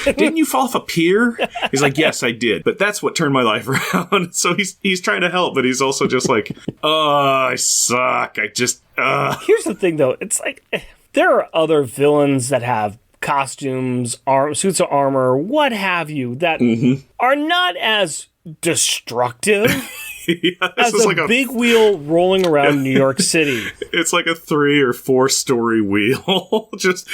B: Didn't you fall off a pier? He's like, yes, I did. But that's what turned my life around. So he's trying to help, but he's also just like, oh, I suck. Here's
A: the thing, though. It's like, there are other villains that have costumes, suits of armor, what have you, that are not as destructive as a like big wheel rolling around New York City.
B: It's like a 3 or 4 story wheel. Just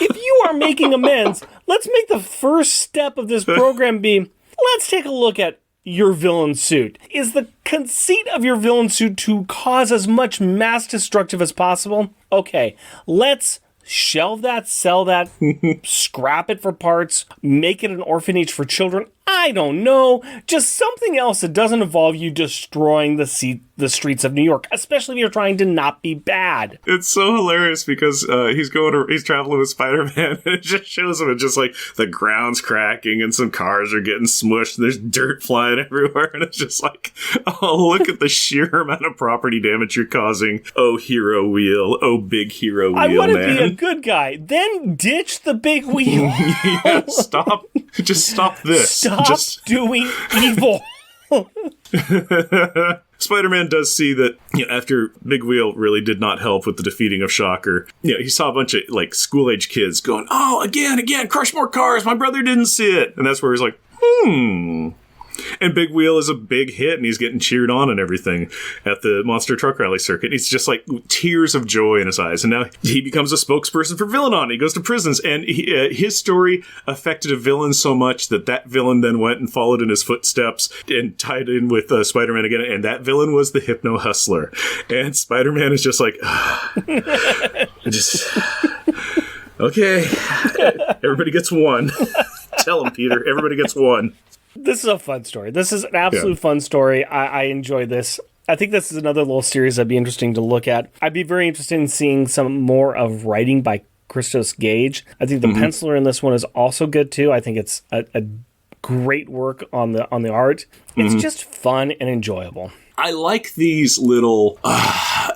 A: if you are making amends, let's make the first step of this program be, let's take a look at your villain suit. Is the conceit of your villain suit to cause as much mass destructive as possible? Okay, let's shelve that, sell that, scrap it for parts, make it an orphanage for children. I don't know. Just something else that doesn't involve you destroying the streets of New York, especially if you're trying to not be bad.
B: It's so hilarious because he's traveling with Spider-Man, and it just shows him, it's just like the ground's cracking and some cars are getting smushed. And there's dirt flying everywhere, and it's just like, oh, look at the sheer amount of property damage you're causing. Oh, hero wheel. Oh, big hero wheel,
A: I want to be a good guy. Then ditch the big wheel.
B: Yeah, stop. Just stop this.
A: Stop doing evil.
B: Spider-Man does see that after Big Wheel really did not help with the defeating of Shocker, he saw a bunch of like school-age kids going, oh, again, crush more cars. My brother didn't see it. And that's where he's like, And Big Wheel is a big hit, and he's getting cheered on and everything at the Monster Truck Rally circuit. He's just like tears of joy in his eyes. And now he becomes a spokesperson for Villain On. He goes to prisons, and his story affected a villain so much that villain then went and followed in his footsteps and tied in with Spider-Man again. And that villain was the Hypno Hustler. And Spider-Man is just like, okay, everybody gets one. Tell him, Peter, everybody gets one.
A: This is a fun story. This is an absolute fun story. I enjoy this. I think this is another little series that'd be interesting to look at. I'd be very interested in seeing some more of writing by Christos Gage. I think the penciler in this one is also good too. I think it's a great work on the art. It's just fun and enjoyable.
B: I like these little,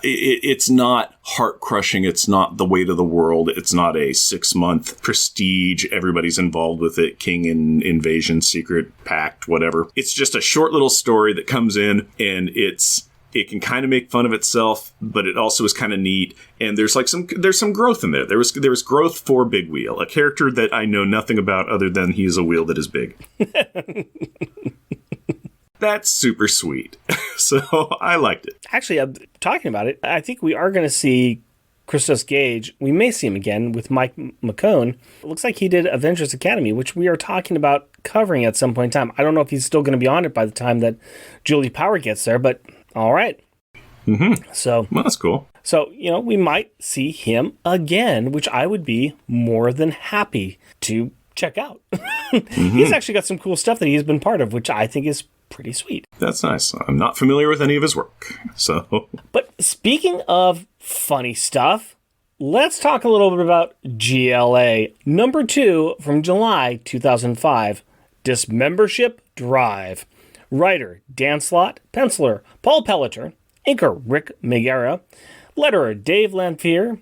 B: it's not heart-crushing, it's not the weight of the world, it's not a 6-month prestige, everybody's involved with it, King and Invasion, Secret Pact, whatever. It's just a short little story that comes in, and it can kind of make fun of itself, but it also is kind of neat, and there's some growth in there. There was growth for Big Wheel, a character that I know nothing about other than he is a wheel that is big. That's super sweet. So I liked it.
A: Actually, talking about it, I think we are going to see Christos Gage. We may see him again with Mike McCone. It looks like he did Avengers Academy, which we are talking about covering at some point in time. I don't know if he's still going to be on it by the time that Julie Power gets there, but all right. So,
B: well, that's cool.
A: So, we might see him again, which I would be more than happy to check out. He's actually got some cool stuff that he's been part of, which I think is pretty sweet.
B: That's nice. I'm not familiar with any of his work, so.
A: But speaking of funny stuff, let's talk a little bit about GLA. Number 2 from July 2005, Dismembership Drive. Writer, Dan Slott. Penciler, Paul Pelletier. Inker, Rick Megara. Letterer, Dave Lanphier.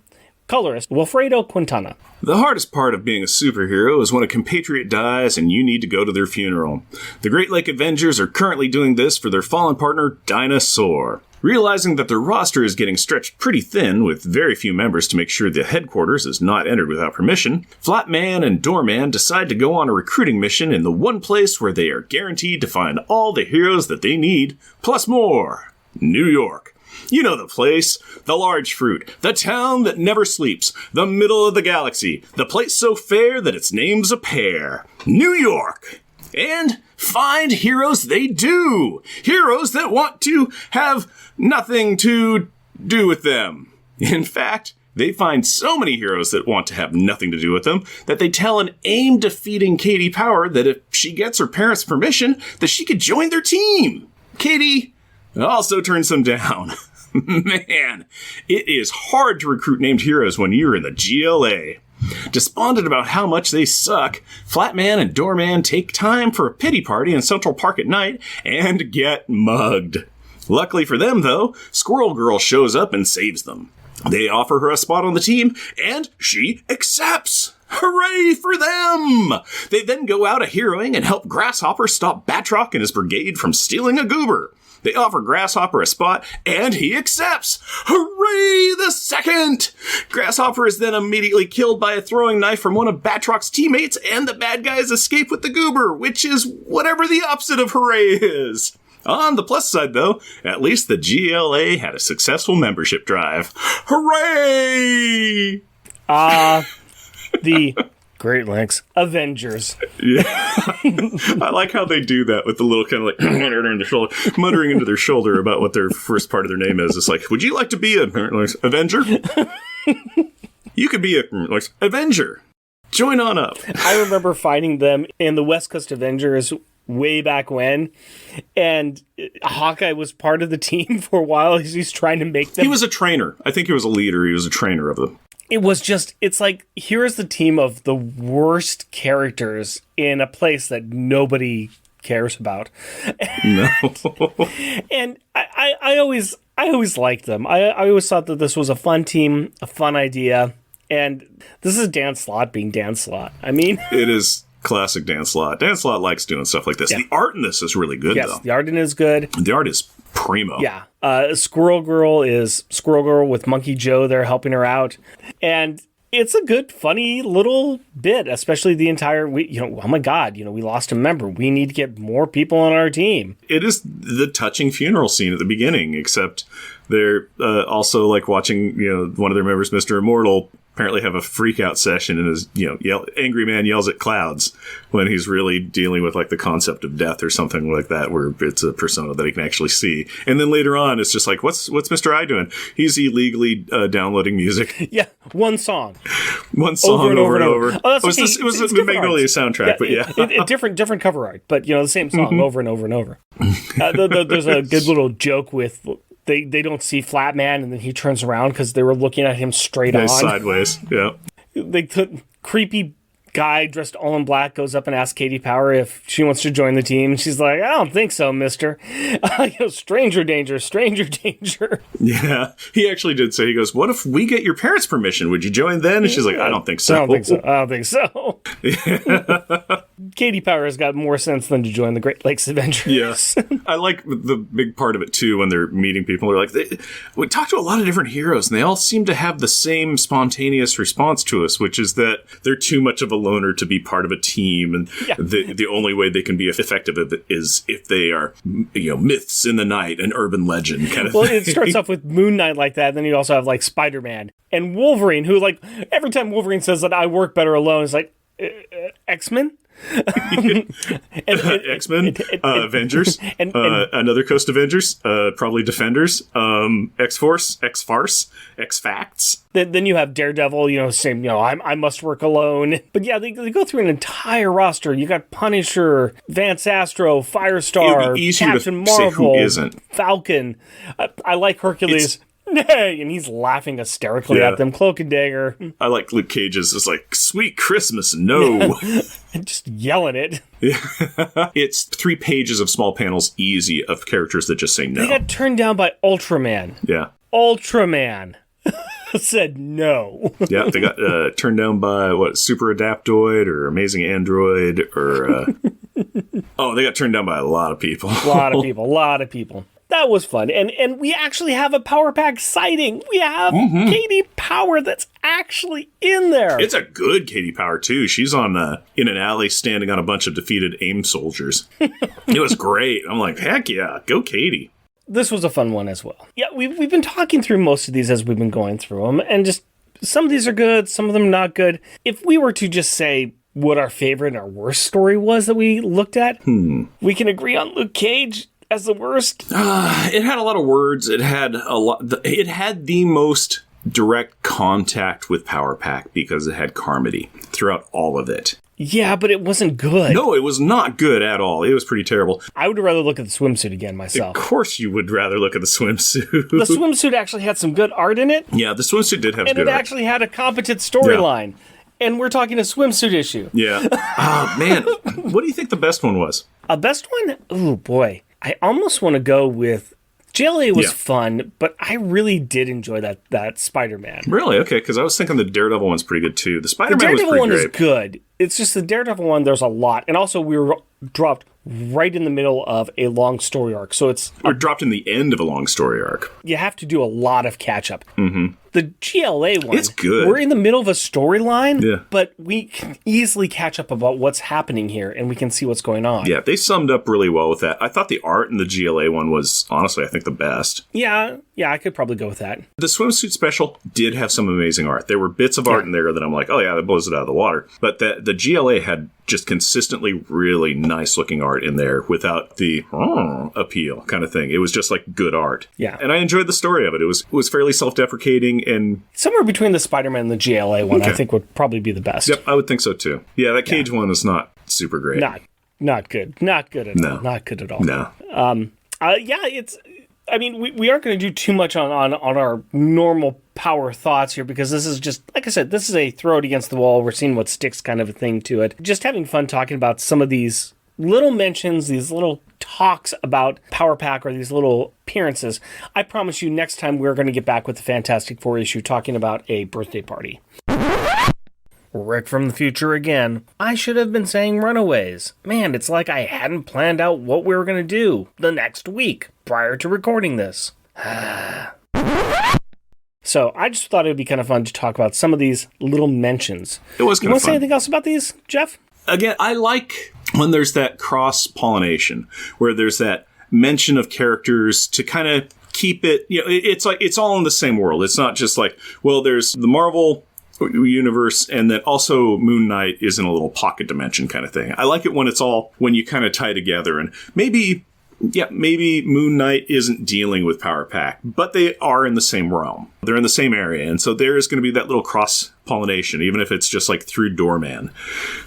A: Colorist, Wilfredo Quintana.
B: The hardest part of being a superhero is when a compatriot dies and you need to go to their funeral. The Great Lake Avengers are currently doing this for their fallen partner, Dinosaur. Realizing that their roster is getting stretched pretty thin with very few members to make sure the headquarters is not entered without permission, Flatman and Doorman decide to go on a recruiting mission in the one place where they are guaranteed to find all the heroes that they need, plus more. New York. You know the place. The large fruit. The town that never sleeps. The middle of the galaxy. The place so fair that its name's a pair. New York. And find heroes they do. Heroes that want to have nothing to do with them. In fact, they find so many heroes that want to have nothing to do with them that they tell an AIM-defeating Katie Power that if she gets her parents' permission, that she could join their team. Katie also turns them down. Man, it is hard to recruit named heroes when you're in the GLA. Despondent about how much they suck, Flatman and Doorman take time for a pity party in Central Park at night and get mugged. Luckily for them, though, Squirrel Girl shows up and saves them. They offer her a spot on the team, and she accepts. Hooray for them! They then go out a-heroing and help Grasshopper stop Batroc and his brigade from stealing a goober. They offer Grasshopper a spot, and he accepts! Hooray the second! Grasshopper is then immediately killed by a throwing knife from one of Batroc's teammates, and the bad guys escape with the goober, which is whatever the opposite of hooray is. On the plus side, though, at least the GLA had a successful membership drive. Hooray!
A: The Great Lakes Avengers.
B: Yeah. I like how they do that with the little kind of like muttering into their shoulder about what their first part of their name is. It's like, would you like to be an Avenger? You could be a Avenger. Join on up.
A: I remember finding them in the West Coast Avengers way back when, and Hawkeye was part of the team for a while. He's trying to make them.
B: He was a trainer. I think he was a leader. He was a trainer of them.
A: It was just, it's like, here's the team of the worst characters in a place that nobody cares about.
B: No.
A: And I always liked them. I always thought that this was a fun team, a fun idea, and this is Dan Slott being Dan Slott. I mean...
B: It is classic Dan Slott. Dan Slott likes doing stuff like this. Yeah. The art in this is really good, though.
A: Yes, the art in it is good.
B: The art is primo.
A: Yeah. Squirrel Girl is Squirrel Girl with Monkey Joe there helping her out. And it's a good, funny little bit, especially the entire, oh my God, we lost a member. We need to get more people on our team.
B: It is the touching funeral scene at the beginning, except they're also like watching, one of their members, Mr. Immortal, apparently have a freak out session and his, angry man yells at clouds when he's really dealing with like the concept of death or something like that, where it's a persona that he can actually see. And then later on, it's just like, what's Mr. I doing? He's illegally downloading music.
A: Yeah. One song
B: over and over.
A: Oh, that's
B: okay. It was the Magnolia soundtrack, but yeah.
A: different cover art, but the same song over and over and over. There's a good little joke with, They don't see Flatman, and then he turns around because they were looking at him straight on.
B: Sideways, yeah.
A: The creepy guy dressed all in black goes up and asks Katie Power if she wants to join the team. And she's like, I don't think so, mister. Stranger danger, stranger danger.
B: Yeah, he actually did say, he goes, what if we get your parents' permission? Would you join then? And she's like, I don't think so.
A: I don't think so. Katie Power has got more sense than to join the Great Lakes Avengers.
B: Yes. I like the big part of it, too, when they're meeting people. They're like, we talk to a lot of different heroes, and they all seem to have the same spontaneous response to us, which is that they're too much of a loner to be part of a team, and the only way they can be effective is if they are, myths in the night, an urban legend kind of thing.
A: Well, it starts off with Moon Knight like that, and then you also have, like, Spider-Man and Wolverine, who, like, every time Wolverine says that I work better alone, it's like, X-Men?
B: X-Men, Avengers, another Coast Avengers, probably Defenders, X-Force, X-Farce, X-Facts.
A: Then you have Daredevil, saying, I must work alone. But yeah, they go through an entire roster. You got Punisher, Vance Astro, Firestar, Captain Marvel,
B: who isn't.
A: Falcon. I like Hercules. Nay, and he's laughing hysterically at them. Cloak and Dagger.
B: I like Luke Cage's. It's like, sweet Christmas, no.
A: And just yelling it.
B: Yeah. It's 3 pages of small panels, easy, of characters that just say no.
A: They got turned down by Ultraman.
B: Yeah.
A: Ultraman said no.
B: Yeah, they got turned down by, Super Adaptoid or Amazing Android or... they got turned down by a lot of people.
A: A lot of people. That was fun. And we actually have a Power Pack sighting. We have Katie Power that's actually in there.
B: It's a good Katie Power, too. She's on in an alley standing on a bunch of defeated AIM soldiers. It was great. I'm like, heck yeah, go Katie.
A: This was a fun one as well. Yeah, we've been talking through most of these as we've been going through them. And just some of these are good, some of them not good. If we were to just say what our favorite and our worst story was that we looked at, we can agree on Luke Cage as the worst.
B: It had a lot of words. It had It had the most direct contact with Power Pack because it had Carmody throughout all of it.
A: Yeah, but it wasn't good.
B: No, it was not good at all. It was pretty terrible.
A: I would rather look at the swimsuit again myself.
B: Of course you would rather look at the swimsuit.
A: The swimsuit actually had some good art in it.
B: Yeah, the swimsuit did have good art.
A: And it actually had a competent storyline. Yeah. And we're talking a swimsuit issue.
B: Yeah. Oh, man. What do you think the best one was?
A: A best one? Oh, boy. I almost want to go with... JLA was fun, but I really did enjoy that Spider-Man.
B: Really? Okay, because I was thinking the Daredevil one's pretty good, too. The Spider-Man was pretty great.
A: The Daredevil one is good. It's just the Daredevil one, there's a lot. And also, we were dropped right in the middle of a long story arc. So it's...
B: We're dropped in the end of a long story arc.
A: You have to do a lot of catch-up. Mm-hmm. The GLA one...
B: It's good.
A: We're in the middle of a storyline, but we can easily catch up about what's happening here, and we can see what's going on.
B: Yeah, they summed up really well with that. I thought the art in the GLA one was, honestly, I think the best.
A: Yeah, I could probably go with that.
B: The swimsuit special did have some amazing art. There were bits of art in there that I'm like, oh yeah, that blows it out of the water. But the GLA had just consistently really nice looking art in there without the appeal kind of thing. It was just like good art.
A: Yeah.
B: And I enjoyed the story of it. It was fairly self-deprecating and...
A: Somewhere between the Spider-Man and the GLA one, I think would probably be the best.
B: Yep, I would think so too. Yeah, that Cage one is not super great.
A: Not good. Not good at all. Not good at all.
B: No.
A: It's... I mean, we aren't going to do too much on our normal power thoughts here because this is just, like I said, this is a throw it against the wall. We're seeing what sticks kind of a thing to it. Just having fun talking about some of these little mentions, these little talks about Power Pack or these little appearances. I promise you next time we're going to get back with the Fantastic Four issue talking about a birthday party. Rick from the future again. I should have been saying Runaways. Man, it's like I hadn't planned out what we were going to do the next week prior to recording this. So I just thought it would be kind of fun to talk about some of these little mentions.
B: It was kind of fun.
A: You want to say anything else about these, Jeff?
B: Again, I like when there's that cross-pollination, where there's that mention of characters to kind of keep it, it's like it's all in the same world. It's not just like, well, there's the Marvel universe and then also Moon Knight is in a little pocket dimension kind of thing. I like it when you kind of tie together and maybe Moon Knight isn't dealing with Power Pack, but they are in the same realm. They're in the same area. And so there is going to be that little cross-pollination, even if it's just like through Doorman.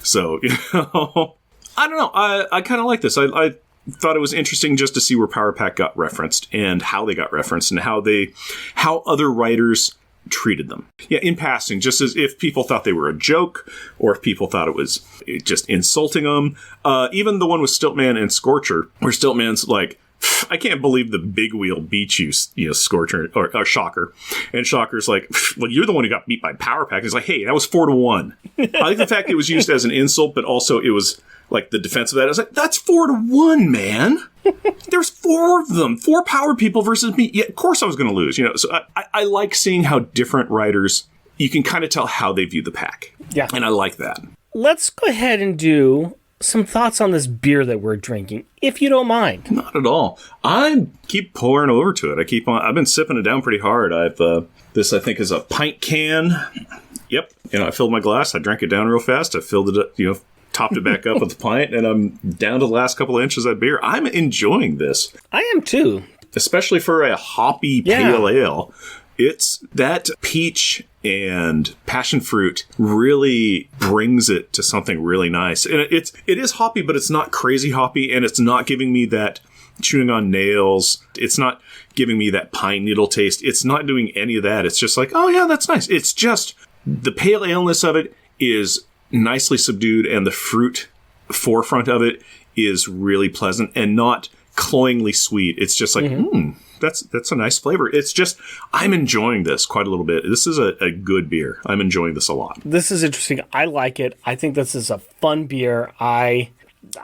B: So, I don't know. I kind of like this. I thought it was interesting just to see where Power Pack got referenced and how they got referenced and how other writers treated them. Yeah, in passing, just as if people thought they were a joke or if people thought it was just insulting them. Even the one with Stiltman and Scorcher, where Stiltman's like, I can't believe the big wheel beat you, Scorcher or Shocker. And Shocker's like, well, you're the one who got beat by Power Pack. He's like, hey, that was 4-1. I like the fact it was used as an insult, but also it was like the defense of that. I was like, that's 4-1, man. There's 4 of them, 4 power people versus me. Yeah, of course I was going to lose. So I like seeing how different writers, you can kind of tell how they view the pack. Yeah. And I like that.
A: Let's go ahead and do some thoughts on this beer that we're drinking, if you don't mind.
B: Not at all. I keep pouring over to it. I've been sipping it down pretty hard. This I think is a pint can. Yep. I filled my glass. I drank it down real fast. I filled it up, topped it back up with a pint, and I'm down to the last couple of inches of beer. I'm enjoying this.
A: I am too.
B: Especially for a hoppy pale ale. It's that peach and passion fruit really brings it to something really nice. And it is hoppy, but it's not crazy hoppy, and it's not giving me that chewing on nails. It's not giving me that pine needle taste. It's not doing any of that. It's just like, oh yeah, that's nice. It's just the pale ale'ness of it is nicely subdued, and the fruit forefront of it is really pleasant and not cloyingly sweet. It's just like, that's a nice flavor. It's just, I'm enjoying this quite a little bit. This is a good beer. I'm enjoying this a lot.
A: This is interesting. I like it. I think this is a fun beer. I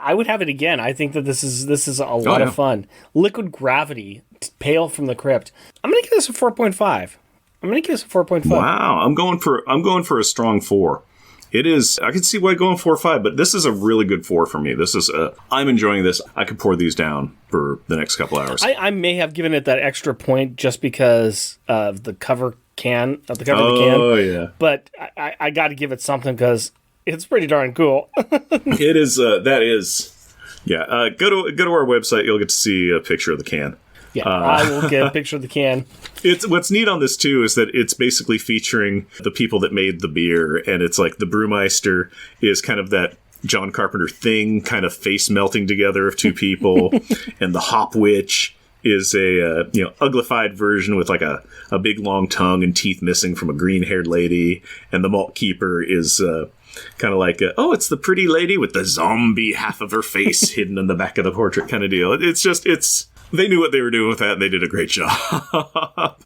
A: would have it again. I think that this is a lot of fun. Liquid Gravity, Pale from the Crypt. I'm going to give this a 4.5.
B: Wow. I'm going for a strong 4. It is, I can see why going 4 or 5, but this is a really good 4 for me. This is I'm enjoying this. I could pour these down for the next couple hours.
A: I may have given it that extra point just because of the cover of the can. Oh,
B: yeah.
A: But I got to give it something because it's pretty darn cool.
B: It is, that is, yeah. Go to our website. You'll get to see a picture of the can.
A: Yeah, I will get a picture of the can.
B: It's what's neat on this too is that it's basically featuring the people that made the beer, and it's like the Brewmeister is kind of that John Carpenter Thing kind of face melting together of two people, and the Hop Witch is a uglified version with like a big long tongue and teeth missing from a green haired lady, and the Malt Keeper is kind of like it's the pretty lady with the zombie half of her face hidden in the back of the portrait kind of deal. It's they knew what they were doing with that, and they did a great job.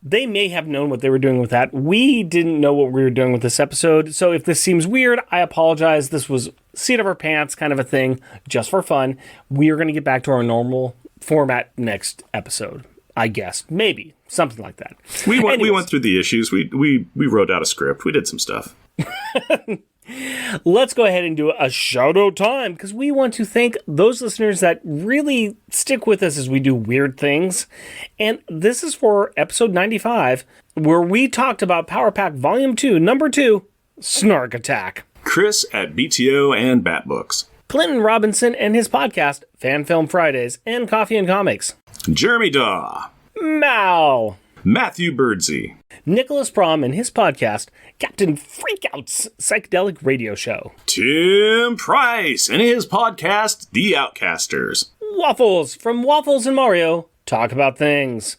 A: They may have known what they were doing with that. We didn't know what we were doing with this episode, so if this seems weird, I apologize. This was seat of our pants kind of a thing, just for fun. We are going to get back to our normal format next episode, I guess. Maybe. Something like that.
B: We went through the issues. We wrote out a script. We did some stuff.
A: Let's go ahead and do a shout-out time, because we want to thank those listeners that really stick with us as we do weird things. And this is for episode 95, where we talked about Power Pack Volume 2, Number 2, Snark Attack.
B: Chris at BTO and Bat Books.
A: Clinton Robinson and his podcast, Fan Film Fridays and Coffee and Comics.
B: Jeremy Daw.
A: Mal.
B: Matthew Birdsey.
A: Nicholas Prom and his podcast, Captain Freakout's Psychedelic Radio Show.
B: Tim Price and his podcast, The Outcasters.
A: Waffles from Waffles and Mario Talk About Things.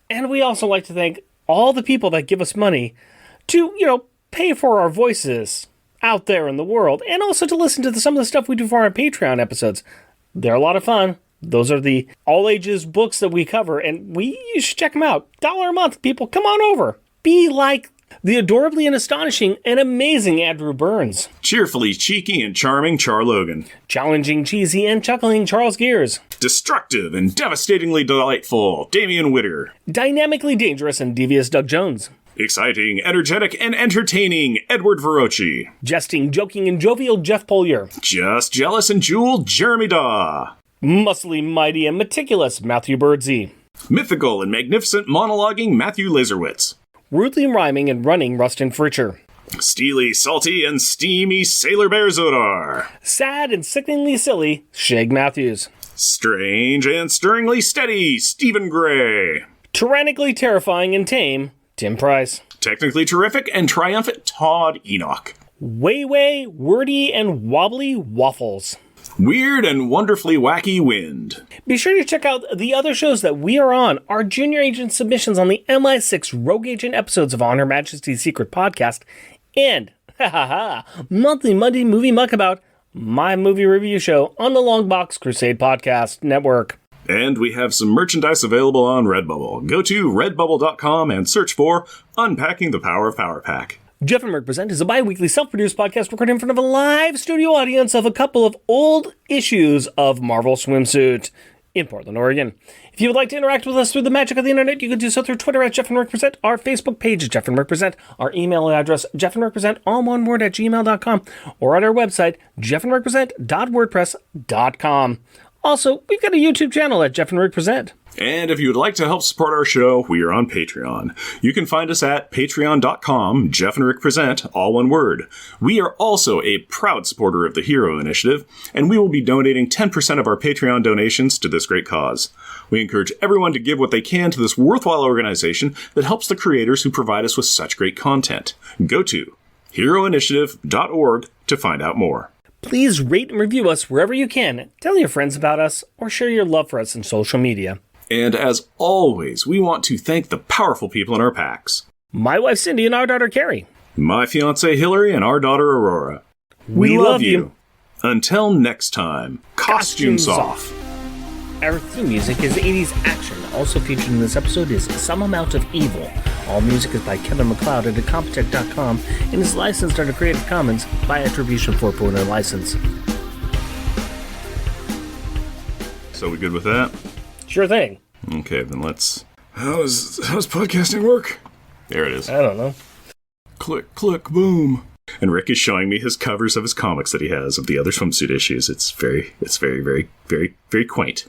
A: And we also like to thank all the people that give us money to, pay for our voices out there in the world, and also to listen to some of the stuff we do for our Patreon episodes. They're a lot of fun. Those are the all-ages books that we cover, and you should check them out. $1 a month, people. Come on over. Be like the adorably and astonishing and amazing Andrew Burns.
B: Cheerfully cheeky and charming Char Logan.
A: Challenging, cheesy, and chuckling Charles Gears.
B: Destructive and devastatingly delightful Damian Witter.
A: Dynamically dangerous and devious Doug Jones.
B: Exciting, energetic, and entertaining Edward Verocci.
A: Jesting, joking, and jovial Jeff Polier.
B: Just jealous and jeweled Jeremy Daw.
A: Muscly, mighty, and meticulous Matthew Birdsey.
B: Mythical and magnificent monologuing Matthew Laserwitz.
A: Rudely rhyming and running Rustin Fritcher.
B: Steely, salty, and steamy Sailor Bear Zodar.
A: Sad and sickeningly silly Shag Matthews.
B: Strange and stirringly steady Stephen Gray.
A: Tyrannically terrifying and tame Tim Price.
B: Technically terrific and triumphant Todd Enoch.
A: Way, wordy, and wobbly Waffles.
B: Weird and wonderfully wacky Wind.
A: Be sure to check out the other shows that we are on. Our Junior Agent submissions on the MI6 Rogue Agent episodes of On Her Majesty's Secret Podcast. And, monthly Monday Movie Muckabout, my movie review show on the Longbox Crusade Podcast Network.
B: And we have some merchandise available on Redbubble. Go to redbubble.com and search for Unpacking the Power of Power Pack.
A: Jeff and Merc Present is a bi-weekly self-produced podcast recorded in front of a live studio audience of a couple of old issues of Marvel Swimsuit in Portland, Oregon. If you would like to interact with us through the magic of the internet, you can do so through Twitter at Jeff and Merc Present, our Facebook page at Jeff and Merc Present, our email address, jeffandmercpresent, all one word, at gmail.com, or at our website, jeffandmercpresent.wordpress.com. Also, we've got a YouTube channel at Jeff and Merc Present.
B: And if you would like to help support our show, we are on Patreon. You can find us at patreon.com, Jeff and Rick Present, all one word. We are also a proud supporter of the Hero Initiative, and we will be donating 10% of our Patreon donations to this great cause. We encourage everyone to give what they can to this worthwhile organization that helps the creators who provide us with such great content. Go to heroinitiative.org to find out more.
A: Please rate and review us wherever you can. Tell your friends about us, or share your love for us in social media.
B: And as always, we want to thank the powerful people in our packs.
A: My wife Cindy and our daughter Carrie.
B: My fiancée Hillary and our daughter Aurora.
A: We love you.
B: Until next time, costumes off.
A: Our theme music is 80s Action. Also featured in this episode is Some Amount of Evil. All music is by Kevin MacLeod at Incompetech.com and is licensed under Creative Commons by Attribution 4.0 license.
B: So we good with that?
A: Sure thing.
B: Okay, then let's... How's podcasting work? There it is.
A: I don't know.
B: Click, click, boom. And Rick is showing me his covers of his comics that he has of the other swimsuit issues. It's very, very, very, very quaint.